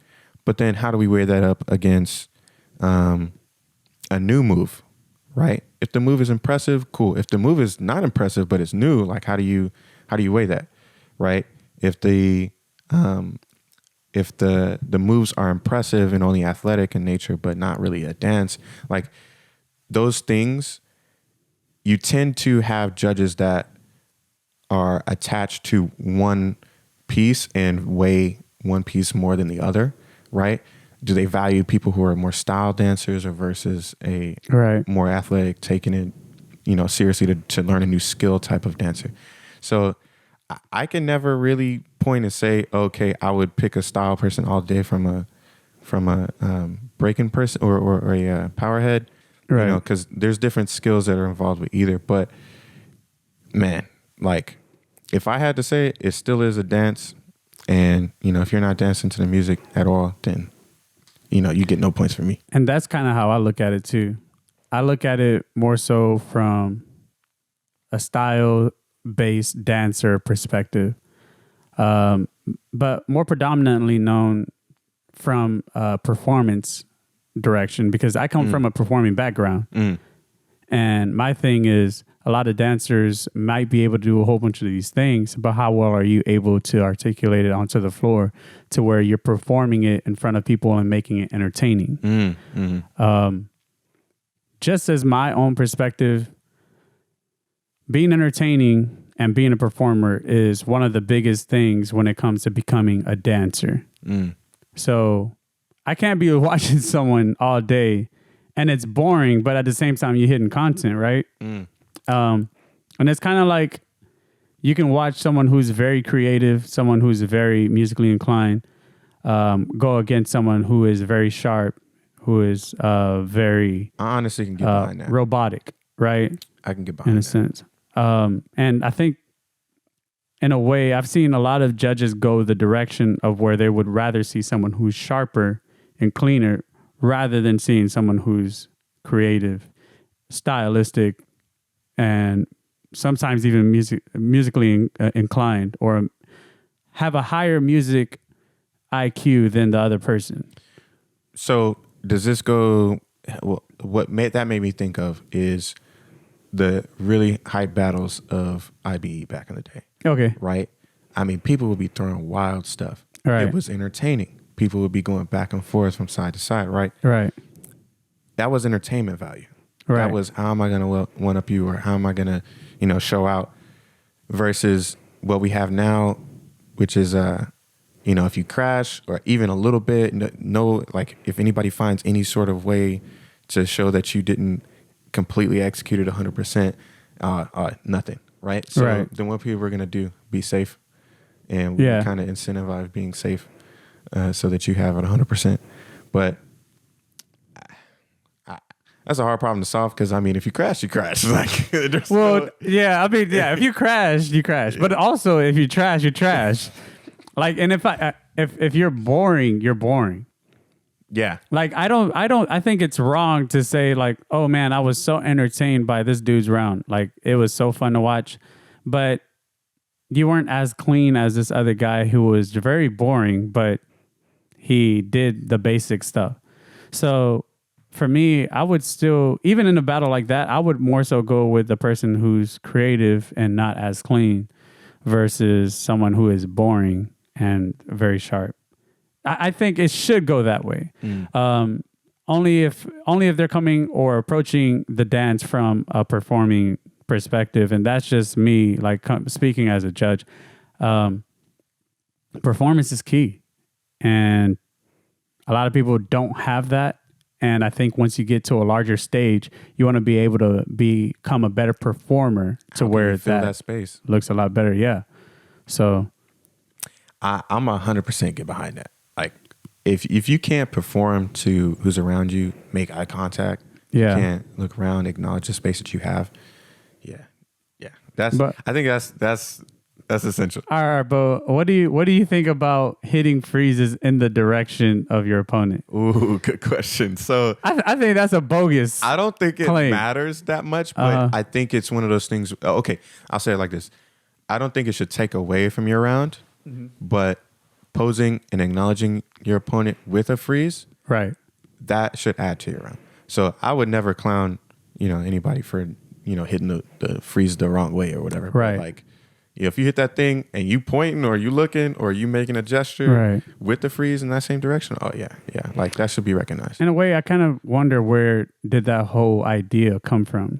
But then how do we weigh that up against a new move, right? If the move is impressive, cool. If the move is not impressive but it's new, like how do you weigh that, right? If the moves are impressive and only athletic in nature but not really a dance, like those things, you tend to have judges that are attached to one piece and weigh one piece more than the other, right? Do they value people who are more style dancers or versus a more athletic, taking it, seriously to learn a new skill type of dancer? So I can never really point and say, okay, I would pick a style person all day from a breaking person or a power head, right? Because there's different skills that are involved with either. But man, like if I had to say it still is a dance. And, if you're not dancing to the music at all, then, you get no points from me. And that's kind of how I look at it too. I look at it more so from a style-based dancer perspective, but more predominantly known from a performance direction, because I come from a performing background. And my thing is, a lot of dancers might be able to do a whole bunch of these things, but how well are you able to articulate it onto the floor to where you're performing it in front of people and making it entertaining? Just as my own perspective, being entertaining and being a performer is one of the biggest things when it comes to becoming a dancer. So I can't be watching someone all day and it's boring, but at the same time you're hitting content, right? And it's kind of like you can watch someone who's very creative, someone who's very musically inclined, go against someone who is very sharp, who is very I honestly can get behind that. Robotic, right? I can get behind in a sense. And I think in a way, I've seen a lot of judges go the direction of where they would rather see someone who's sharper and cleaner rather than seeing someone who's creative, stylistic, and sometimes even musically inclined, or have a higher music IQ than the other person. So does this go? Well, that made me think of is the really hype battles of IBE back in the day. Okay. Right? I mean, people would be throwing wild stuff. Right. It was entertaining. People would be going back and forth from side to side, right? Right. That was entertainment value. Right. That was how am I going to one up you, or how am I going to, show out, versus what we have now, which is, if you crash or even a little bit, like if anybody finds any sort of way to show that you didn't completely execute it 100%, nothing, right? So then what people are going to do, be safe. And we kind of incentivize being safe so that you have it 100%. But that's a hard problem to solve because, I mean, if you crash, you crash. Like, if you crash, you crash. But also, if you trash, you trash. Like, and if you're boring, you're boring. Yeah. Like, I think it's wrong to say, like, oh man, I was so entertained by this dude's round. Like, it was so fun to watch. But you weren't as clean as this other guy who was very boring, but he did the basic stuff. So for me, I would still, even in a battle like that, I would more so go with the person who's creative and not as clean versus someone who is boring and very sharp. I think it should go that way. Only if they're coming or approaching the dance from a performing perspective, and that's just me, like speaking as a judge. Performance is key, and a lot of people don't have that. And I think once you get to a larger stage, you want to be able to become a better performer to where that space looks a lot better. Yeah. So I'm 100% get behind that. Like if you can't perform to who's around you, make eye contact, you can't look around, acknowledge the space that you have. Yeah. I think that's essential. All right, but what do you think about hitting freezes in the direction of your opponent? Ooh, good question. So I think that's a bogus. I don't think it claim. matters that much, but I think it's one of those things. Okay, I'll say it like this: I don't think it should take away from your round, but posing and acknowledging your opponent with a freeze, Right. that should add to your round. So I would never clown, anybody for, hitting the freeze the wrong way or whatever. Right. But like, if you hit that thing and you pointing or you looking or you making a gesture Right. with the freeze in that same direction, oh yeah, like that should be recognized. In a way, I kind of wonder, where did that whole idea come from?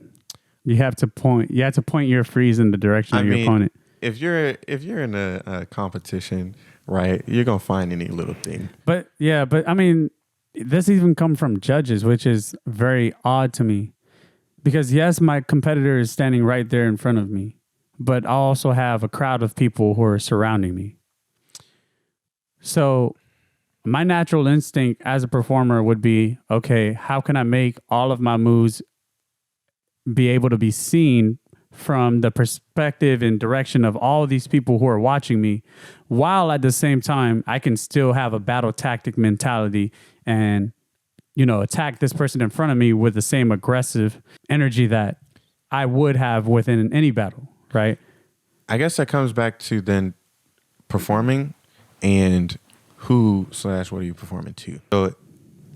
You have to point your freeze in the direction of your opponent. If you're in a competition, right, you're gonna find any little thing. But I mean, this even come from judges, which is very odd to me, because yes, my competitor is standing right there in front of me, but I also have a crowd of people who are surrounding me. So my natural instinct as a performer would be, okay, how can I make all of my moves be able to be seen from the perspective and direction of all these people who are watching me, while at the same time I can still have a battle tactic mentality and, attack this person in front of me with the same aggressive energy that I would have within any battle, right? I guess that comes back to then performing and what are you performing to? So,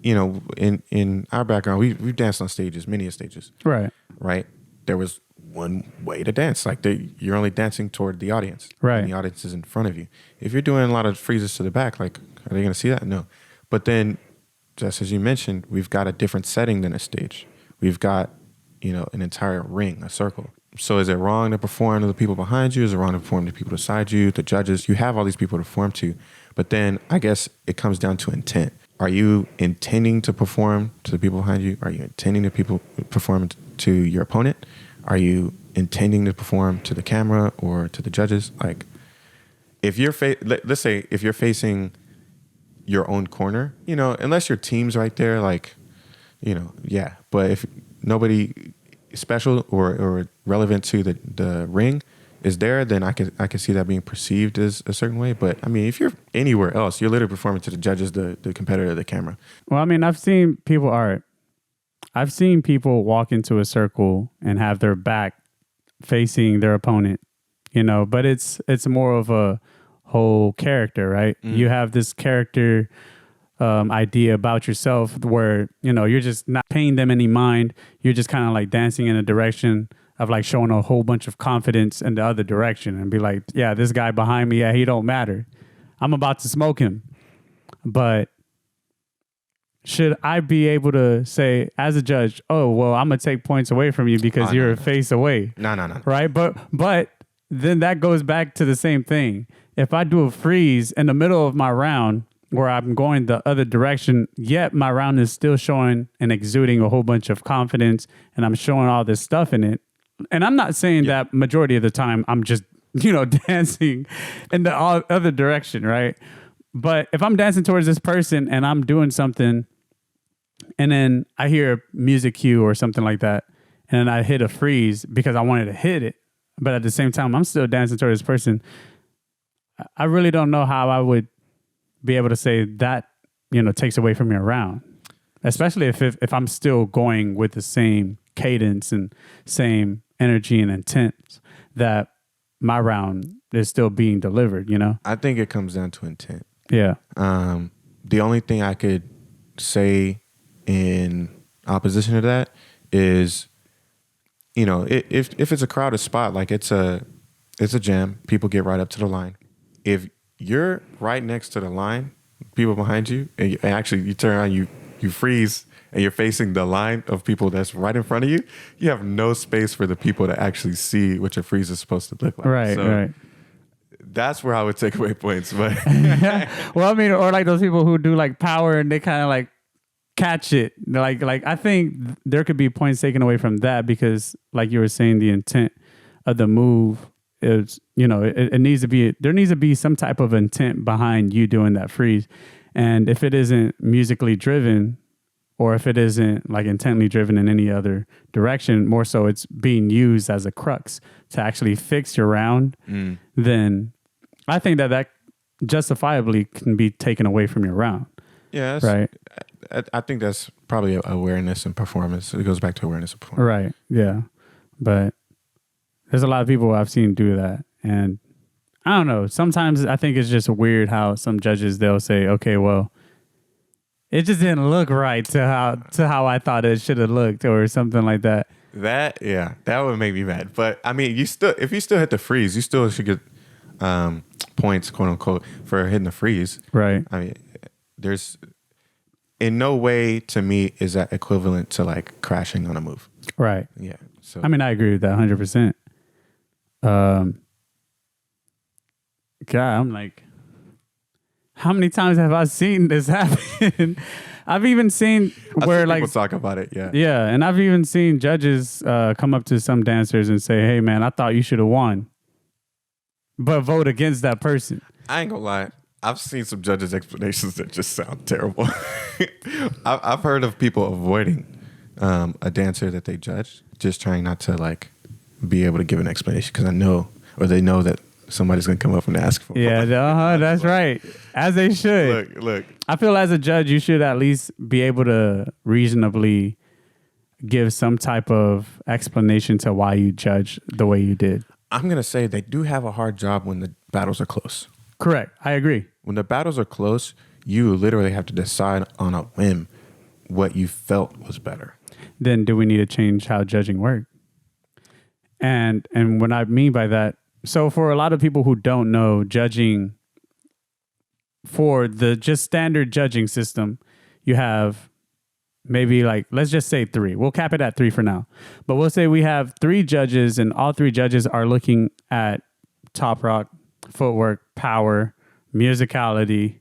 in our background, we've danced on stages, many stages. Right. Right? There was one way to dance. Like you're only dancing toward the audience. Right. And the audience is in front of you. If you're doing a lot of freezes to the back, like, are they going to see that? No. But then, just as you mentioned, we've got a different setting than a stage. We've got, an entire ring, a circle. So is it wrong to perform to the people behind you? Is it wrong to perform to the people beside you, the judges? You have all these people to perform to. But then I guess it comes down to intent. Are you intending to perform to the people behind you? Are you intending to perform to your opponent? Are you intending to perform to the camera or to the judges? Like, if you're let's say if you're facing your own corner, unless your team's right there, like, yeah. But if nobody special or relevant to the ring is there, then I can see that being perceived as a certain way. But I mean, if you're anywhere else, you're literally performing to the judges, the competitor, the camera. Well, I mean, I've seen people walk into a circle and have their back facing their opponent, but it's more of a whole character, right? Mm. You have this character idea about yourself where, you're just not paying them any mind. You're just kind of like dancing in a direction of like showing a whole bunch of confidence in the other direction and be like, yeah, this guy behind me, yeah, he don't matter. I'm about to smoke him. But should I be able to say as a judge, oh, well, I'm going to take points away from you because you're a face away. No. Right? But then that goes back to the same thing. If I do a freeze in the middle of my round where I'm going the other direction, yet my round is still showing and exuding a whole bunch of confidence and I'm showing all this stuff in it. And I'm not saying that majority of the time I'm just, dancing in the other direction, right? But if I'm dancing towards this person and I'm doing something and then I hear a music cue or something like that, and then I hit a freeze because I wanted to hit it, but at the same time, I'm still dancing towards this person, I really don't know how I would be able to say that, takes away from your round, especially if I'm still going with the same cadence and same energy and intent that my round is still being delivered, I think it comes down to intent. Yeah. The only thing I could say in opposition to that is, if it's a crowded spot, like it's a jam, people get right up to the line. If you're right next to the line, people behind you, and actually you turn around, you freeze, and you're facing the line of people that's right in front of you, you have no space for the people to actually see what your freeze is supposed to look like. Right, so right. That's where I would take away points. But well, I mean, or like those people who do like power and they kind of like catch it. Like I think there could be points taken away from that because, like you were saying, the intent of the move is, it needs to be, there needs to be some type of intent behind you doing that freeze. And if it isn't musically driven, or if it isn't like intently driven in any other direction, more so it's being used as a crux to actually fix your round, then I think that justifiably can be taken away from your round. Yeah, right. I think that's probably awareness and performance. It goes back to awareness and performance. Right. Yeah. But there's a lot of people I've seen do that. And I don't know. Sometimes I think it's just weird how some judges, they'll say, okay, well, it just didn't look right to how I thought it should have looked or something like that. That would make me mad. But I mean, if you still hit the freeze, you still should get points, quote unquote, for hitting the freeze. Right. I mean, there's in no way to me is that equivalent to like crashing on a move. Right. Yeah. So I mean, I agree with that 100%. God, I'm like, how many times have I seen this happen? I've even seen where like people talk about it. Yeah. Yeah, and I've even seen judges come up to some dancers and say, "Hey, man, I thought you should have won," but vote against that person. I ain't gonna lie. I've seen some judges' explanations that just sound terrible. I've heard of people avoiding a dancer that they judged, just trying not to like be able to give an explanation because they know that somebody's gonna come up and ask for. Yeah, that's right. As they should. Look. I feel as a judge, you should at least be able to reasonably give some type of explanation to why you judge the way you did. I'm gonna say they do have a hard job when the battles are close. Correct. I agree. When the battles are close, you literally have to decide on a whim what you felt was better. Then do we need to change how judging works? And what I mean by that, so for a lot of people who don't know, judging for the just standard judging system, you have maybe like, let's just say 3. We'll cap it at 3 for now. But we'll say we have 3 judges and all 3 judges are looking at top rock, footwork, power, musicality,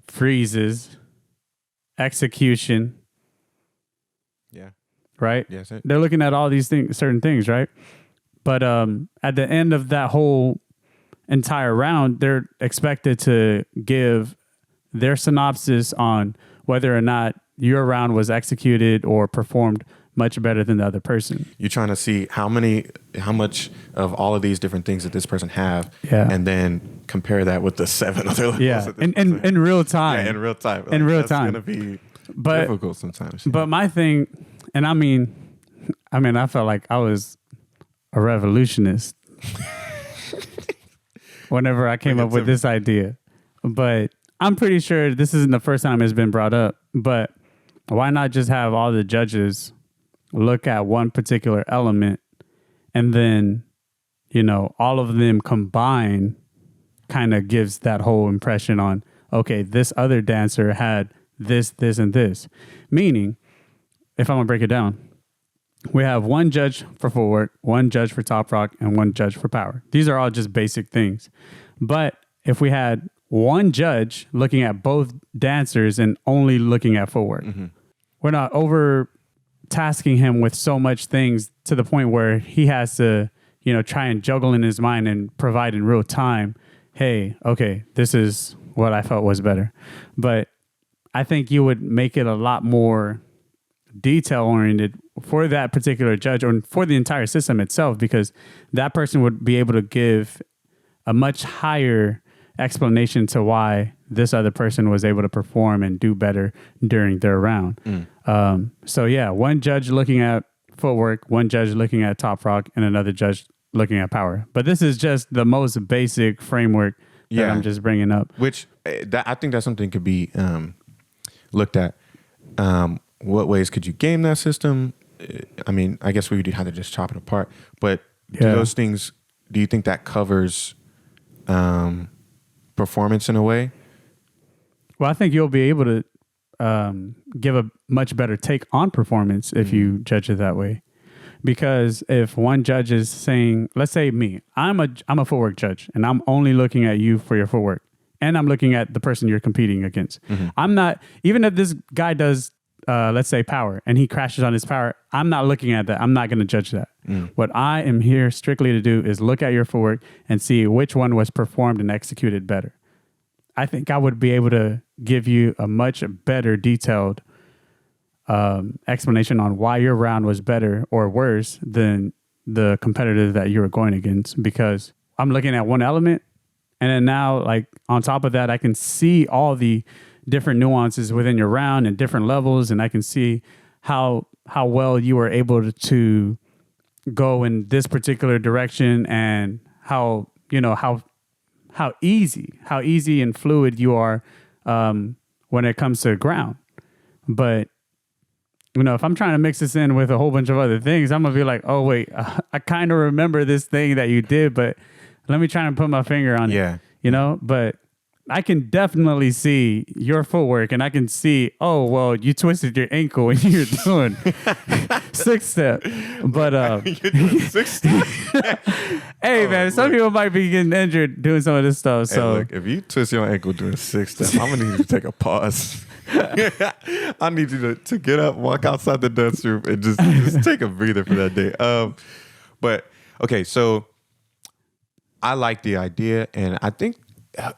freezes, execution. Yeah. Right? Yes. They're looking at all these things, certain things, right? But at the end of that whole entire round, they're expected to give their synopsis on whether or not your round was executed or performed much better than the other person. You're trying to see how much of all of these different things that this person have, and then compare that with the 7 other levels. Yeah, in real time. Yeah, in real time. In real time. It's going to be difficult sometimes. But my thing, and I mean, I felt like I was a revolutionist whenever I came up with this idea. But I'm pretty sure this isn't the first time it's been brought up. But why not just have all the judges look at one particular element and then, all of them combined kind of gives that whole impression on, okay, this other dancer had this, this, and this. Meaning, if I'm going to break it down, we have one judge for footwork, one judge for top rock, and one judge for power. These are all just basic things. But if we had one judge looking at both dancers and only looking at footwork, we're not over tasking him with so much things to the point where he has to, try and juggle in his mind and provide in real time. Hey, okay, this is what I felt was better. But I think you would make it a lot more detail oriented for that particular judge or for the entire system itself, because that person would be able to give a much higher explanation to why this other person was able to perform and do better during their round. So yeah, one judge looking at footwork, one judge looking at top rock, and another judge looking at power. But this is just the most basic framework that I'm just bringing up. Which I think that's something could be looked at. What ways could you game that system? I mean, I guess we would have to just chop it apart. But those things, do you think that covers performance in a way? Well, I think you'll be able to give a much better take on performance if you judge it that way. Because if one judge is saying, let's say me, I'm a footwork judge and I'm only looking at you for your footwork and I'm looking at the person you're competing against. I'm not, even if this guy does let's say power and he crashes on his power, I'm not looking at that. I'm not going to judge that. What I am here strictly to do is look at your footwork and see which one was performed and executed better. I think I would be able to give you a much better detailed explanation on why your round was better or worse than the competitor that you were going against, because I'm looking at one element and then now, like, on top of that, I can see all the different nuances within your round and different levels, and I can see how well you were able to go in this particular direction and how how easy and fluid you are when it comes to the ground. But if I'm trying to mix this in with a whole bunch of other things, I'm gonna be like, oh wait, I kind of remember this thing that you did, but let me try and put my finger on it. But I can definitely see your footwork, and I can see, oh well, you twisted your ankle when you're doing 6-step. But You're doing 6-step. hey man, some people might be getting injured doing some of this stuff. Hey, So look, if you twist your ankle doing 6-step, I'm gonna need you to take a pause. I need you to get up, walk outside the dance room, and just take a breather for that day. But okay, so I like the idea, and I think,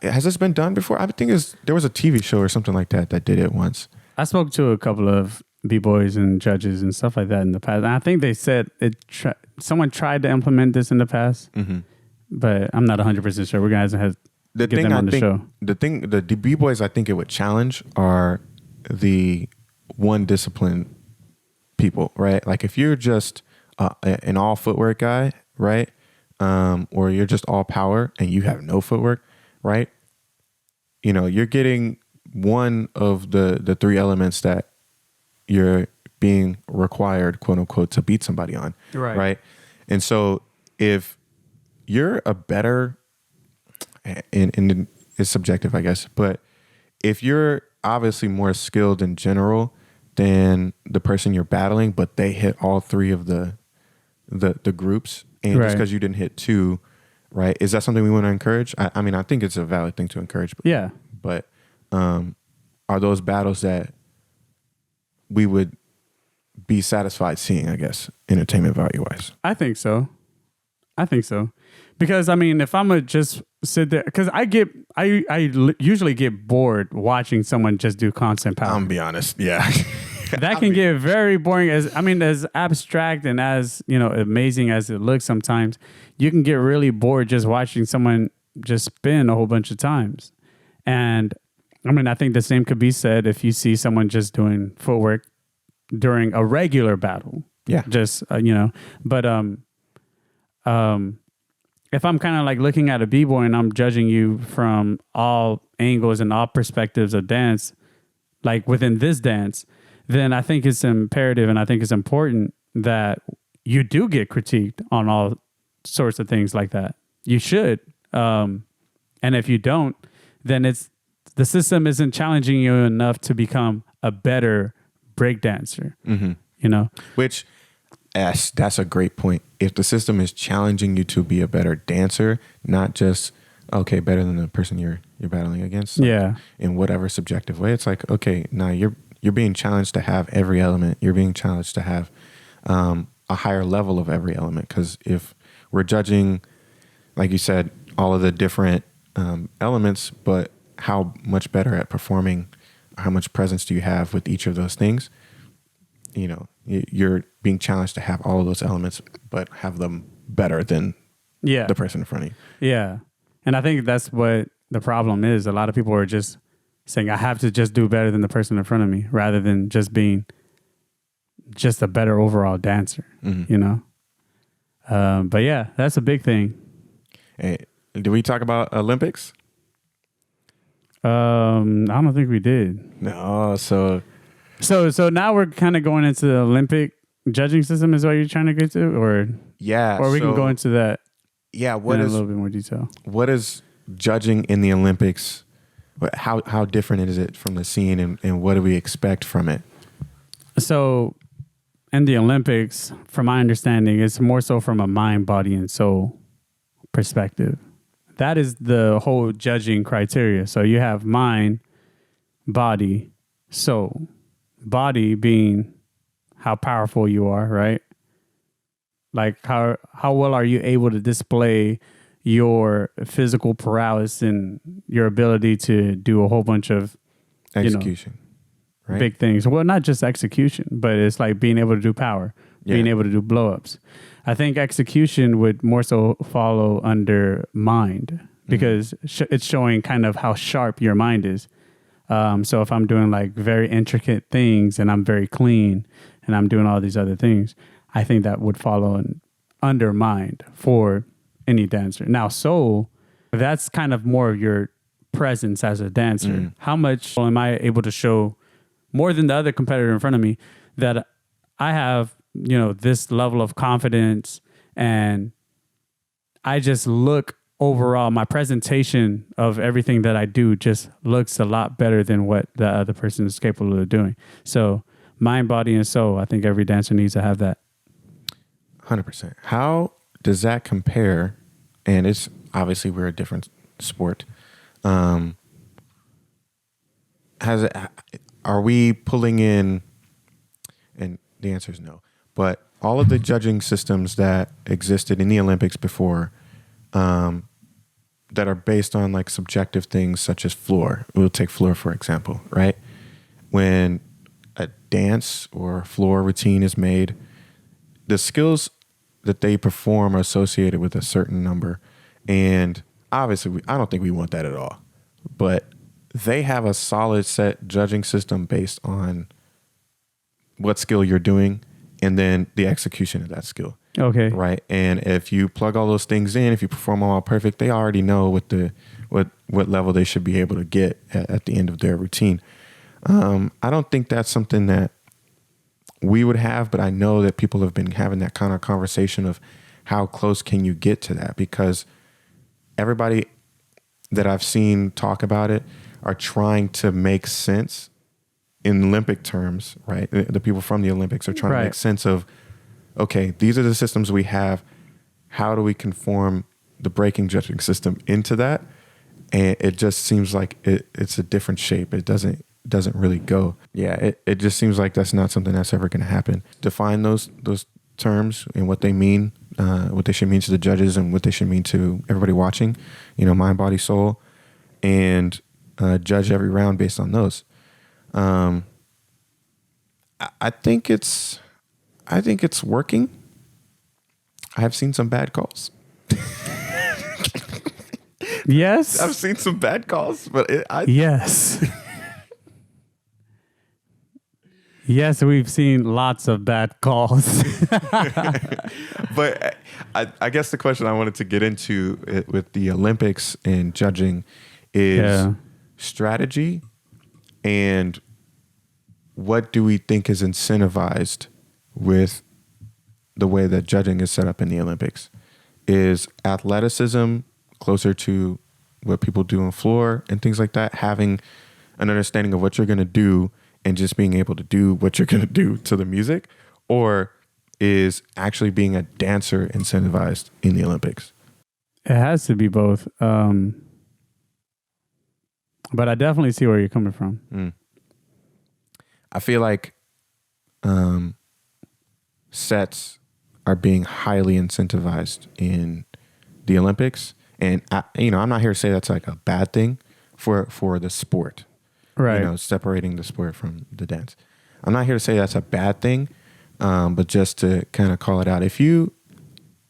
has this been done before? I think there was a TV show or something like that did it once. I spoke to a couple of B-boys and judges and stuff like that in the past. And I think they said someone tried to implement this in the past, but I'm not 100% sure. We're going to have to get them on the show. The B-boys I think it would challenge are the one discipline people, right? Like if you're just an all footwork guy, right? Or you're just all power and you have no footwork, right? You're getting one of the three elements that you're being required, quote unquote, to beat somebody on. Right. And so if you're a better, and it's subjective, I guess, but if you're obviously more skilled in general than the person you're battling, but they hit all three of the groups, and just because you didn't hit two, right? Is that something we want to encourage? I mean, I think it's a valid thing to encourage. Yeah. But are those battles that we would be satisfied seeing, I guess, entertainment value-wise? I think so. Because, I mean, if I'm going to just sit there, because I usually get bored watching someone just do constant power. I'm going to be honest. Yeah. That can get very boring. As abstract and as, amazing as it looks sometimes, you can get really bored just watching someone just spin a whole bunch of times. And I mean, I think the same could be said if you see someone just doing footwork during a regular battle. Yeah. Just, but if I'm kind of like looking at a B-boy and I'm judging you from all angles and all perspectives of dance, like within this dance, then I think it's imperative and I think it's important that you do get critiqued on all sorts of things like that. You should. And if you don't, then the system isn't challenging you enough to become a better breakdancer. Which, that's a great point. If the system is challenging you to be a better dancer, not just better than the person you're battling against, in whatever subjective way, it's like, okay, now you're being challenged to have every element. You're being challenged to have a higher level of every element. Because if we're judging, like you said, all of the different elements, but how much better at performing, how much presence do you have with each of those things? You're being challenged to have all of those elements, but have them better than the person in front of you. Yeah. And I think that's what the problem is. A lot of people are just saying, I have to just do better than the person in front of me, rather than just being just a better overall dancer, But yeah, that's a big thing. Hey, did we talk about Olympics? I don't think we did. No, so now we're kind of going into the Olympic judging system is what you're trying to get to, or we can go into that. Yeah, in a little bit more detail. What is judging in the Olympics? How different is it from the scene, and what do we expect from it? So, in the Olympics, from my understanding, it's more so from a mind, body, and soul perspective. That is the whole judging criteria. So you have mind, body, soul. Body being how powerful you are, right? Like how well are you able to display your physical prowess and your ability to do a whole bunch of execution, right? Big things. Well, not just execution, but it's like being able to do power, being able to do blow-ups. I think execution would more so follow under mind, because it's showing kind of how sharp your mind is. So if I'm doing like very intricate things and I'm very clean and I'm doing all these other things, I think that would follow under mind for any dancer. Now, soul, That's kind of more of your presence as a dancer. How much am I able to show more than the other competitor in front of me that I have, this level of confidence, and I just look overall, my presentation of everything that I do just looks a lot better than what the other person is capable of doing. So mind, body, and soul, I think every dancer needs to have that. 100%. How does that compare? And it's obviously we're a different sport. Are we pulling in, and the answer is no, but all of the judging systems that existed in the Olympics before, that are based on like subjective things such as floor. We'll take floor, for example, right? When a dance or floor routine is made, the skills that they perform are associated with a certain number. And obviously, I don't think we want that at all. But they have a solid set judging system based on what skill you're doing and then the execution of that skill. Okay. Right. And if you plug all those things in, if you perform them all perfect, they already know what level they should be able to get at the end of their routine. I don't think that's something that we would have, but I know that people have been having that kind of conversation of how close can you get to that, because everybody that I've seen talk about it are trying to make sense in Olympic terms, right? The people from the Olympics are trying to make sense of, okay, these are the systems we have. How do we conform the breaking judging system into that? And it just seems like it's a different shape. It doesn't really go. Yeah, it just seems like that's not something that's ever going to happen. Define those terms and what they mean, what they should mean to the judges and what they should mean to everybody watching, mind, body, soul, and judge every round based on those. I think it's working. I have seen some bad calls. Yes. I've seen some bad calls, but yes. Yes, we've seen lots of bad calls. But I guess the question I wanted to get into with the Olympics and judging is strategy, and what do we think is incentivized with the way that judging is set up in the Olympics? Is athleticism closer to what people do on floor and things like that, having an understanding of what you're going to do and just being able to do what you're going to do to the music? Or is actually being a dancer incentivized in the Olympics? It has to be both. But I definitely see where you're coming from. I feel like sets are being highly incentivized in the Olympics. And, I'm not here to say that's like a bad thing for the sport. Right. Separating the sport from the dance. I'm not here to say that's a bad thing, but just to kind of call it out. If you're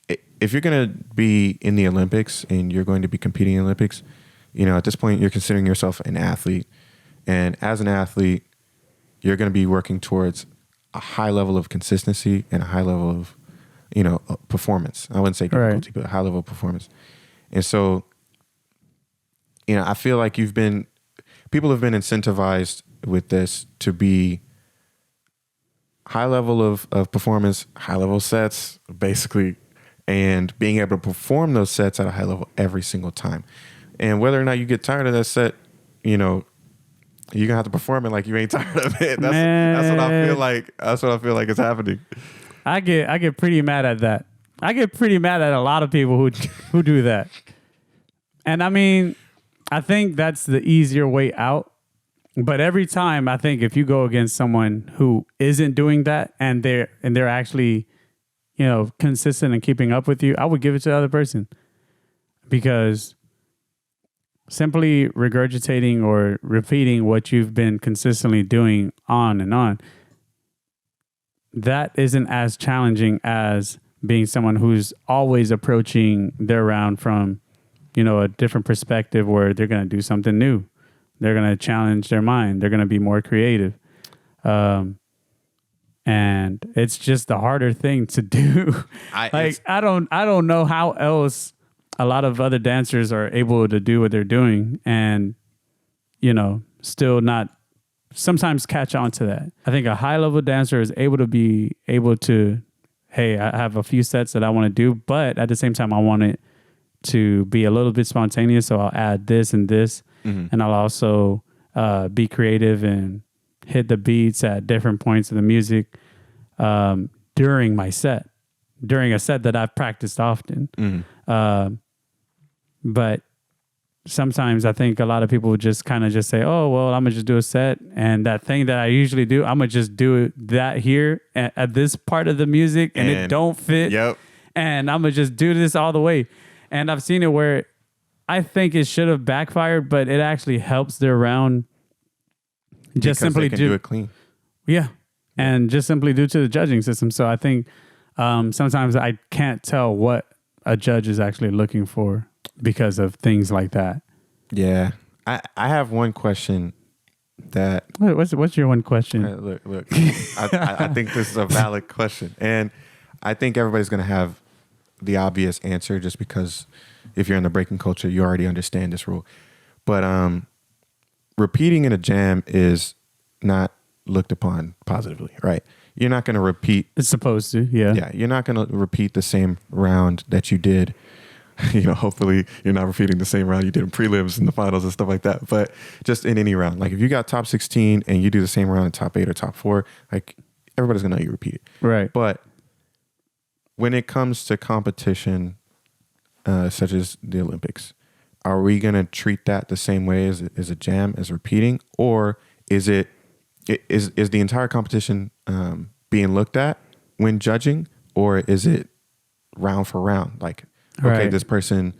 going to be in the Olympics and you're going to be competing in the Olympics, at this point you're considering yourself an athlete. And as an athlete, you're going to be working towards a high level of consistency and a high level of, performance. I wouldn't say difficulty, but a high level of performance. And so, I feel like people have been incentivized with this to be high level of performance, high level sets, basically, and being able to perform those sets at a high level every single time. And whether or not you get tired of that set, you're gonna have to perform it like you ain't tired of it. That's what I feel like. That's what I feel like is happening. I get pretty mad at that. I get pretty mad at a lot of people who do that. And I mean, I think that's the easier way out. But every time, I think if you go against someone who isn't doing that and they're actually, consistent and keeping up with you, I would give it to the other person. Because simply regurgitating or repeating what you've been consistently doing on and on, that isn't as challenging as being someone who's always approaching their round from, a different perspective where they're going to do something new. They're going to challenge their mind. They're going to be more creative. And it's just the harder thing to do. I don't know how else a lot of other dancers are able to do what they're doing and, still not sometimes catch on to that. I think a high level dancer is able to, hey, I have a few sets that I want to do, but at the same time, I want it to be a little bit spontaneous. So I'll add this and this, and I'll also be creative and hit the beats at different points of the music during my set, during a set that I've practiced often. But sometimes I think a lot of people just kind of just say, oh, well, I'm going to just do a set. And that thing that I usually do, I'm going to just do that here at this part of the music and it don't fit. Yep. And I'm going to just do this all the way. And I've seen it where I think it should have backfired, but it actually helps their round. Just simply do it clean. Yeah. And just simply due to the judging system. So I think sometimes I can't tell what a judge is actually looking for because of things like that. Yeah. I have one question that... What's your one question? Look. I think this is a valid question. And I think everybody's going to have the obvious answer just because if you're in the breaking culture, you already understand this rule. But repeating in a jam is not looked upon positively, right? You're not going to repeat... It's supposed to, yeah. Yeah, you're not going to repeat the same round that you did. Hopefully you're not repeating the same round you did in prelims and the finals and stuff like that. But just in any round, like if you got top 16 and you do the same round in top 8 or top 4, like everybody's going to know you repeat it. Right. But when it comes to competition, such as the Olympics, are we going to treat that the same way as a jam, as repeating? Or is the entire competition being looked at when judging? Or is it round for round? Like, okay, this person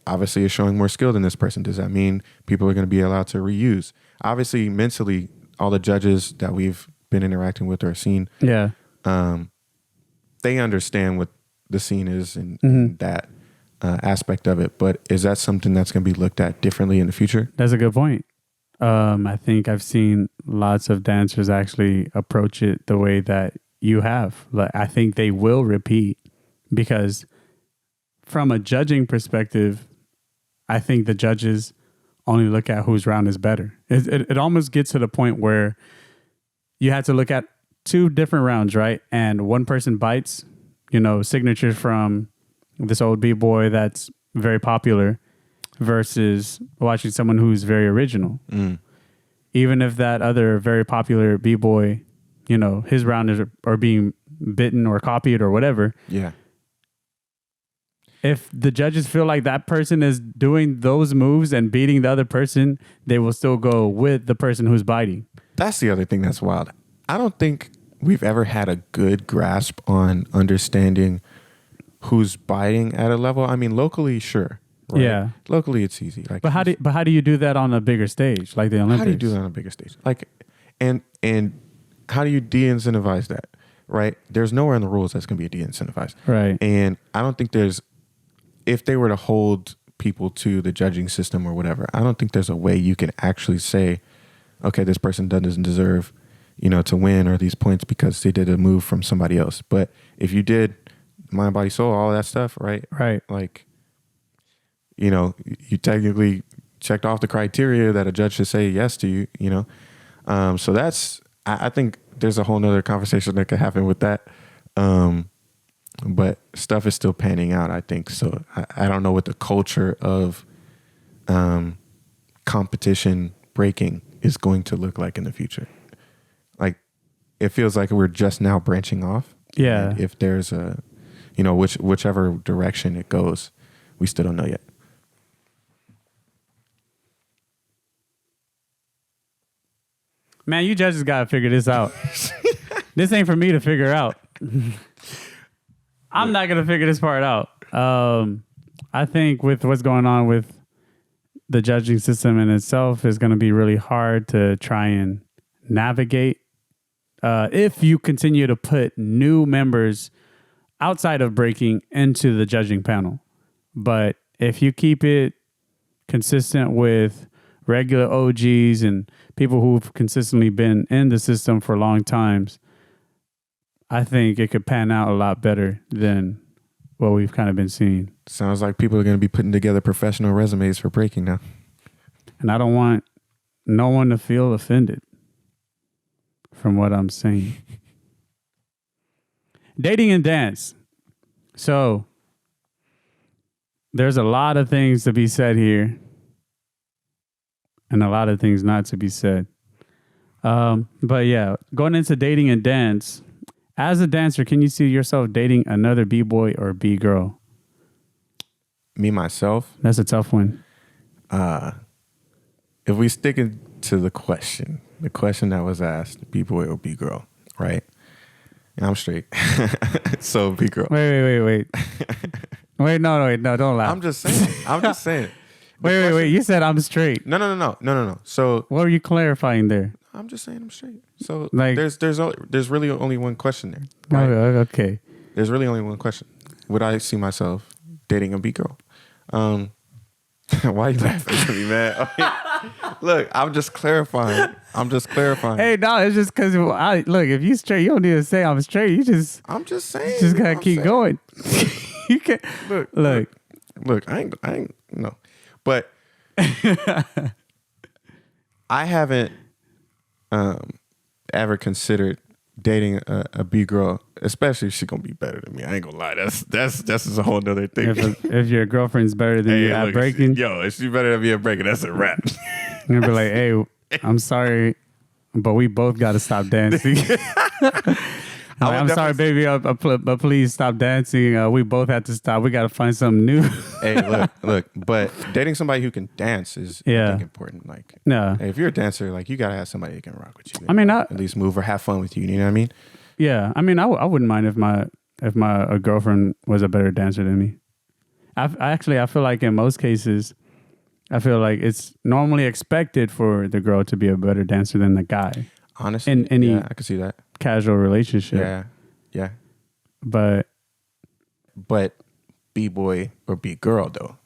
obviously is showing more skill than this person. Does that mean people are going to be allowed to reuse? Obviously, mentally, all the judges that we've been interacting with or seen, they understand what the scene is and that aspect of it. But is that something that's going to be looked at differently in the future? That's a good point. I think I've seen lots of dancers actually approach it the way that you have. Like, I think they will repeat because from a judging perspective, I think the judges only look at whose round is better. It almost gets to the point where you have to look at two different rounds, right? And one person bites, signatures from this old Bboy that's very popular versus watching someone who's very original. Even if that other very popular Bboy, his round are being bitten or copied or whatever. Yeah. If the judges feel like that person is doing those moves and beating the other person, they will still go with the person who's biting. That's the other thing that's wild. I don't think we've ever had a good grasp on understanding who's biting at a level. I mean, locally, sure. Right? Yeah. Locally, it's easy. Like, but how do you do that on a bigger stage, like the Olympics? How do you do that on a bigger stage? Like, and how do you de-incentivize that? Right? There's nowhere in the rules that's going to be de-incentivized. Right. And I don't think if they were to hold people to the judging system or whatever, I don't think there's a way you can actually say, okay, this person doesn't deserve, to win or these points because they did a move from somebody else. But if you did mind, body, soul, all of that stuff, right? Right. Like, you technically checked off the criteria that a judge should say yes to you, So I think there's a whole nother conversation that could happen with that. But stuff is still panning out, I think. So I don't know what the culture of competition breaking is going to look like in the future. Like, it feels like we're just now branching off. Yeah. And if there's whichever direction it goes, we still don't know yet. Man, you judges got to figure this out. This ain't for me to figure out. I'm not going to figure this part out. I think with what's going on with the judging system in itself is going to be really hard to try and navigate. If you continue to put new members outside of breaking into the judging panel. But if you keep it consistent with regular OGs and people who've consistently been in the system for long times, I think it could pan out a lot better than what we've kind of been seeing. Sounds like people are going to be putting together professional resumes for breaking now. And I don't want no one to feel offended from what I'm saying. Dating and dance. So there's a lot of things to be said here and a lot of things not to be said. But yeah, going into dating and dance, as a dancer, can you see yourself dating another B-boy or B-girl? Me, myself? That's a tough one. If we stick to the question that was asked, B-boy or B-girl, right? And I'm straight. So B-girl. Wait. Wait, no, don't laugh. I'm just saying. Wait. You said I'm straight. No. So what were you clarifying there? I'm just saying I'm straight. So Like- there's really only one question there. Right? Okay. There's really only one question. Would I see myself dating a B-girl? Why are you laughing at me, man? Look, I'm just clarifying. Hey, no, it's just because look, if you straight, you don't need to say I'm straight. I'm just saying. Just gotta keep going. You can't Look. I ain't no, but I haven't ever considered dating a B girl, especially if she's gonna be better than me. I ain't gonna lie. That's a whole nother thing. if your girlfriend's better than you at breaking, if she's better than me at breaking, that's a wrap. you're gonna be like, hey, I'm sorry, but we both gotta stop dancing. I'm sorry, baby, but please stop dancing. We both have to stop. We got to find something new. Hey, look. But dating somebody who can dance is I think important. Like, yeah, hey, if you're a dancer, like you gotta have somebody who can rock with you. I mean, at least move or have fun with you. You know what I mean? Yeah, I mean, I wouldn't mind if my girlfriend was a better dancer than me. I feel like in most cases, I feel like it's normally expected for the girl to be a better dancer than the guy. Honestly, in any I can see that casual relationship. Yeah. But B-boy or B-girl though,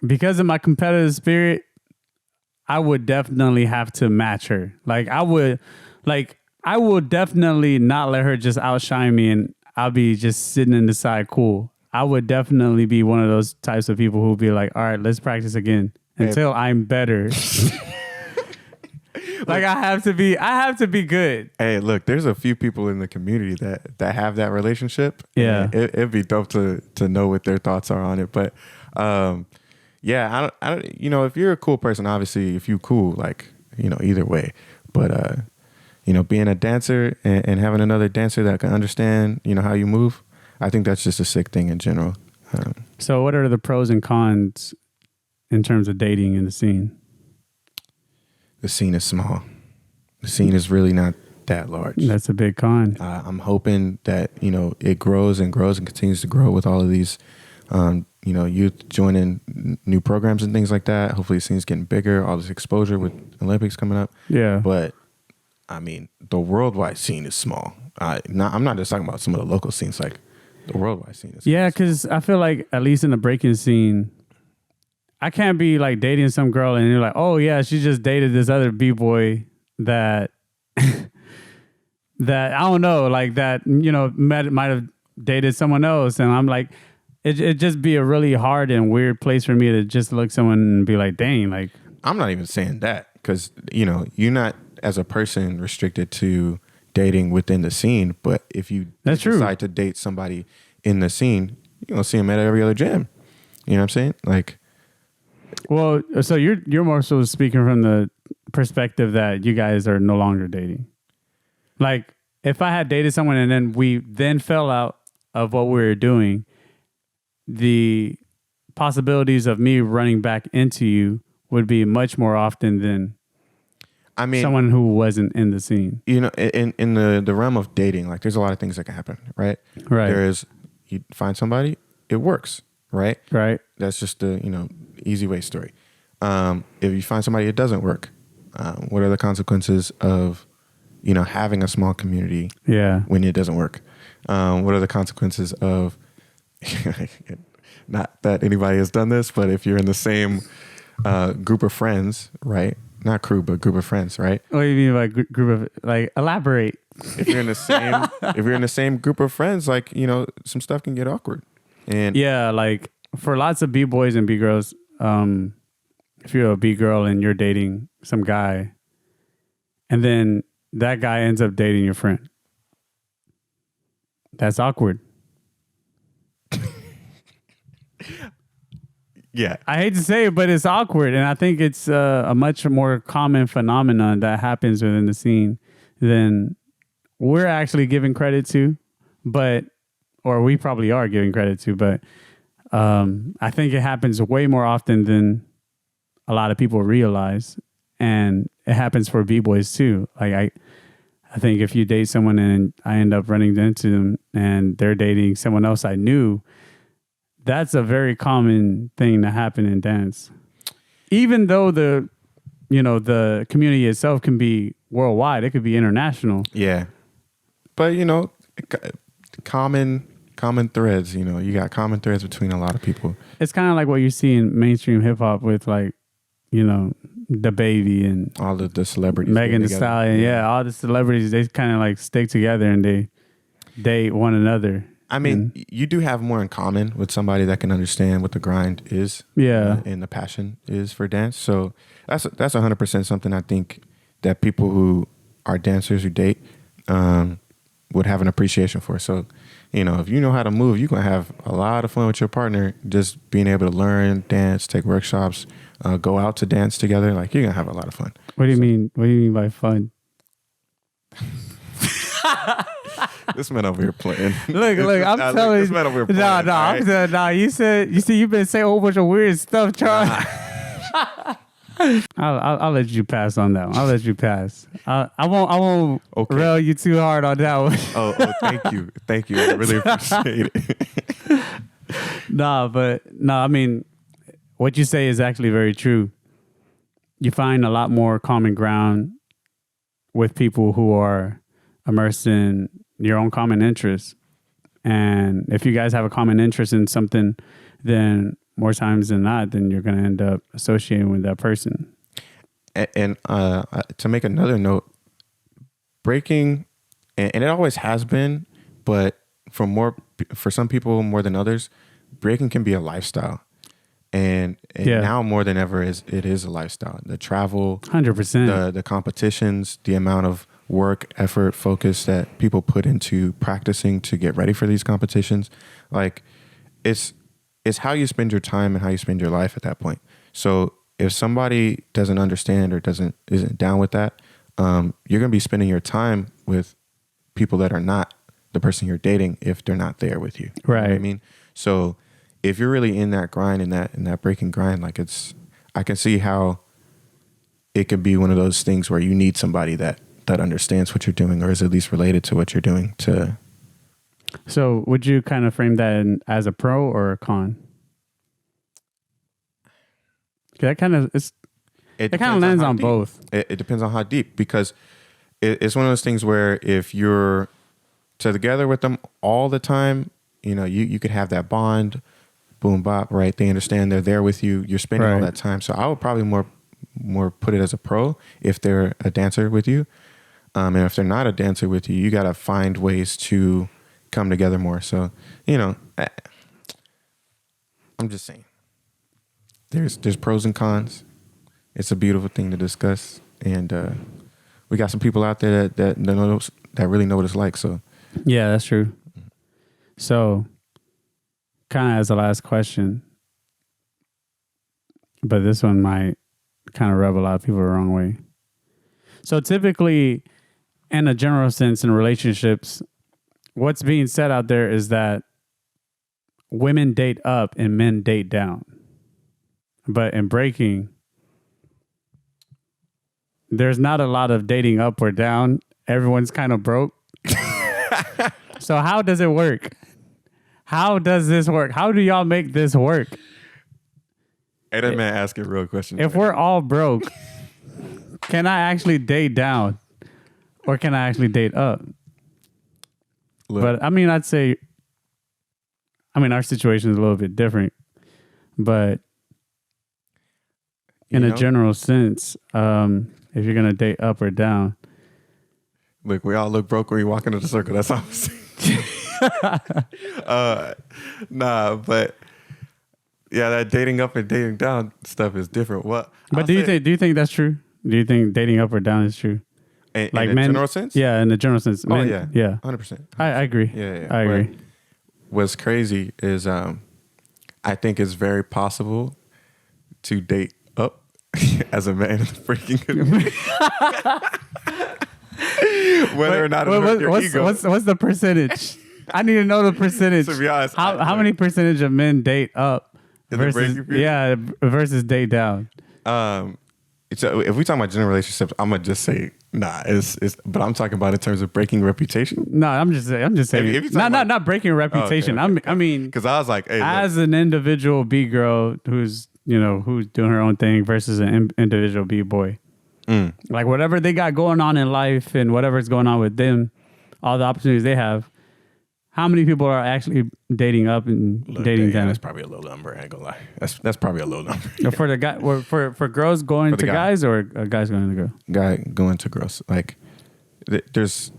because of my competitive spirit, I would definitely have to match her. I will definitely not let her just outshine me and I'll be just sitting in the side cool. I would definitely be one of those types of people who'll be like, all right, let's practice again until I'm better. I have to be good. Hey, look, there's a few people in the community that have that relationship. Yeah. It'd be dope to know what their thoughts are on it. But yeah, I don't, if you're a cool person, obviously if you cool, either way. But being a dancer and having another dancer that can understand, how you move, I think that's just a sick thing in general. So what are the pros and cons in terms of dating in the scene? The scene is small. The scene is really not that large. That's a big con. I'm hoping that, it grows and grows and continues to grow with all of these, youth joining new programs and things like that. Hopefully the scene's getting bigger, all this exposure with Olympics coming up. Yeah. But, I mean, the worldwide scene is small. I'm not just talking about some of the local scenes, like the worldwide scene is small. Yeah, because I feel like at least in the breaking scene, I can't be like dating some girl and you're like, oh yeah, she just dated this other B-boy that that I don't know, like that, might have dated someone else. And I'm like, it'd just be a really hard and weird place for me to just look someone and be like, dang, like. I'm not even saying that because, you're not as a person restricted to dating within the scene. But if you decide to date somebody in the scene, you're going to see them at every other jam. You know what I'm saying? Like. Well, so you're more so speaking from the perspective that you guys are no longer dating. Like, if I had dated someone and then we fell out of what we were doing, the possibilities of me running back into you would be much more often than someone who wasn't in the scene. In the realm of dating, like there's a lot of things that can happen, right? Right. There's, you find somebody, it works, right? Right. That's just the, easy way story. If you find somebody it doesn't work, what are the consequences of, having a small community when it doesn't work? What are the consequences of, not that anybody has done this, but if you're in the same group of friends, right? not crew, but group of friends, right? What do you mean by group of, like, elaborate? If you're in the same group of friends, like, you know, some stuff can get awkward. And Yeah, like for lots of B-boys and B-girls, if you're a B-girl and you're dating some guy, and then that guy ends up dating your friend, that's awkward. yeah, I hate to say it, but it's awkward, and I think it's a much more common phenomenon that happens within the scene than we're actually giving credit to, or we probably are giving credit to, but I think it happens way more often than a lot of people realize, and it happens for B-boys too. Like I think if you date someone and I end up running into them and they're dating someone else I knew, that's a very common thing to happen in dance. Even though the community itself can be worldwide, it could be international. yeah. But you know, common threads. You know, you got common threads between a lot of people. It's kind of like what you see in mainstream hip hop with, like, you know, the Baby and All of the celebrities, Megan Thee Stallion. Yeah, all the celebrities, they kind of like stick together and they date one another. I mean, you do have more in common with somebody that can understand what the grind is, Yeah. and the passion is for dance. So that's 100% something I think that people who are dancers who date would have an appreciation for. So, you know, if you know how to move, you're gonna have a lot of fun with your partner. Just being able to learn dance, take workshops, go out to dance together. Like, you're gonna have a lot of fun. What do you mean? What do you mean by fun? This man over here playing. Look, I'm telling you. This man over here playing. I'm saying, you see, you've been saying a whole bunch of weird stuff, Charlie. I'll let you pass on that one. I'll let you pass. I won't rail you too hard on that one. Oh, thank you. I really appreciate it. I mean, what you say is actually very true. You find a lot more common ground with people who are immersed in your own common interests. And if you guys have a common interest in something, then more times than not, then you're going to end up associating with that person. And to make another note, breaking, and it always has been, but for some people more than others, breaking can be a lifestyle. And now more than ever, it is a lifestyle. The travel, 100%, the competitions, the amount of work, effort, focus that people put into practicing to get ready for these competitions. Like, it's how you spend your time and how you spend your life at that point. So if somebody doesn't understand or isn't down with that, you're going to be spending your time with people that are not the person you're dating if they're not there with you. Right. You know what I mean? So if you're really in that grind, in that breaking grind, like, I can see how it could be one of those things where you need somebody that understands what you're doing or is at least related to what you're doing to. So would you kind of frame that as a pro or a con? That kind of lands on both. It depends on how deep, because it's one of those things where if you're together with them all the time, you know, you could have that bond, boom bop, right? They understand, they're there with you. You're spending all that time. So I would probably more put it as a pro if they're a dancer with you. And if they're not a dancer with you, you got to find ways to come together more. So, you know, I'm just saying there's pros and cons. It's a beautiful thing to discuss. And we got some people out there that really know what it's like. So, yeah, that's true. So, kind of as a last question, but this one might kind of rub a lot of people the wrong way. So typically, in a general sense, in relationships, what's being said out there is that women date up and men date down. But in breaking, there's not a lot of dating up or down. Everyone's kind of broke. So how does it work? How does this work? How do y'all make this work? Hey, that man asking real questions. If we're all broke, can I actually date down? Or can I actually date up? Look, but I mean, our situation is a little bit different. But In a general sense, if you're gonna date up or down. Look, we all look broke when we walk into the circle. That's all I'm saying. Nah, but yeah, that dating up and dating down stuff is different. What? But do you think that's true? Do you think dating up or down is true? In the general sense? Yeah, in the general sense. Oh, yeah. 100%. I agree. Yeah. I agree. What's crazy is I think it's very possible to date up as a man in the freaking community. Whether or not it's worth your ego. What's the percentage? I need to know the percentage. To be honest, how many percentage of men date up versus date down? So if we talk about general relationships, I'm gonna just say nah. But I'm talking about in terms of breaking reputation. No, I'm just saying. Not breaking reputation. Okay. I mean, because I was like, hey, as an individual Bgirl who's doing her own thing versus an individual Bboy. Like whatever they got going on in life and whatever's going on with them, all the opportunities they have. How many people are actually dating up and dating down? That's probably a low number. I ain't gonna lie. That's probably a low number. For the guy, for girls going to guys or guys going to girls? Guy going to girls. Like there's.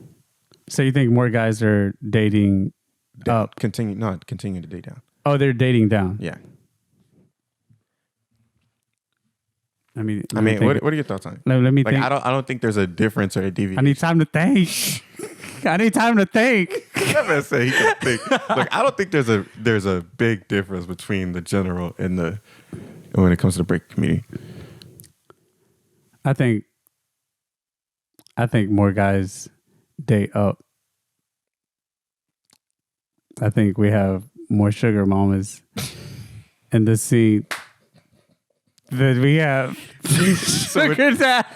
So you think more guys are dating up? Continue to date down. Oh, they're dating down. Yeah. I mean, what are your thoughts on it? Let me think. I don't think there's a difference or a deviation. I need time to think. I need time to think. That man said he can think. Look, I don't think there's a big difference between the general and when it comes to the break community. I think more guys date up. I think we have more sugar mamas in the scene that we have.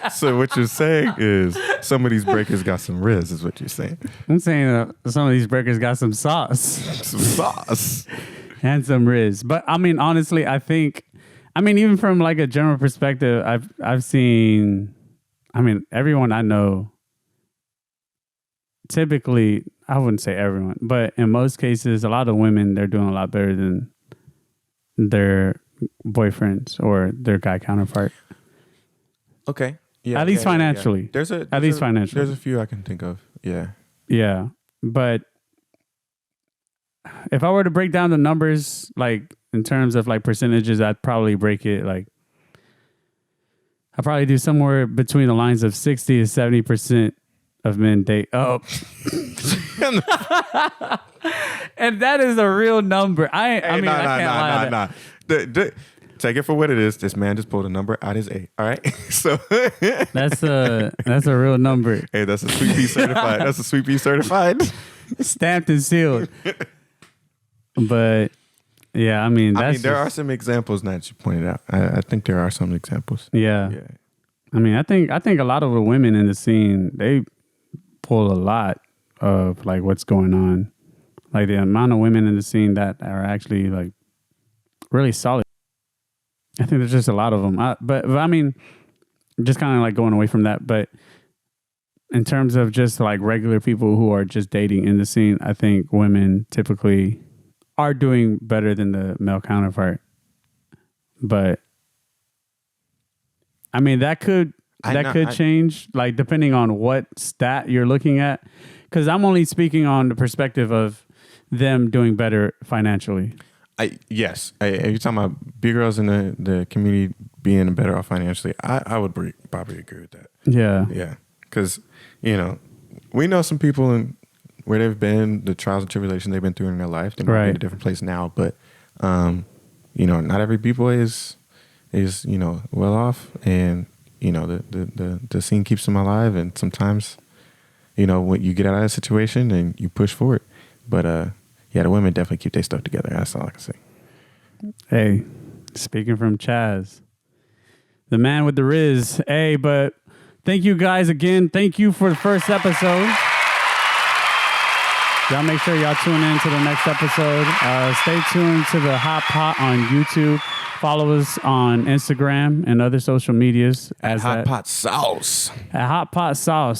So what you're saying is some of these breakers got some riz, is what you're saying. I'm saying some of these breakers got some sauce. Some sauce. And some riz. But I mean, honestly, even from like a general perspective, I've seen, everyone I know, typically, I wouldn't say everyone, but in most cases, a lot of women, they're doing a lot better than their boyfriends or their guy counterpart. Okay. Yeah. At least financially. There's a few I can think of. Yeah. Yeah. But if I were to break down the numbers, like in terms of like percentages, I'd probably break it like I'd probably do somewhere between the lines of 60 to 70% of men date up. And that is a real number. I can't lie. Take it for what it is. This man just pulled a number out his A. All right. So that's a real number. Hey, that's a Sweet Pea certified. That's a Sweet Pea certified. Stamped and sealed. But yeah, there are some examples that you pointed out. I think there are some examples. Yeah. I think a lot of the women in the scene, they pull a lot of like what's going on. Like the amount of women in the scene that are actually like really solid. I think there's just a lot of them. But just kind of like going away from that. But in terms of just like regular people who are just dating in the scene, I think women typically are doing better than the male counterpart. But that could change, like depending on what stat you're looking at. Because I'm only speaking on the perspective of them doing better financially. Yes. If you're talking about big girls in the community being better off financially, I would probably agree with that. Yeah. Yeah. Because, we know some people where they've been, the trials and tribulations they've been through in their life. They might be in a different place now, but, not every B-boy is well off, and, the scene keeps them alive. And sometimes, when you get out of that situation and you push forward. But, the women definitely keep their stuff together. That's all I can say. Hey, speaking from Chaz, the man with the Riz. Hey, but thank you guys again. Thank you for the first episode. Y'all make sure y'all tune in to the next episode. Stay tuned to the HotPot on YouTube. Follow us on Instagram and other social medias. At HotPot Sauce. At HotPot Sauce.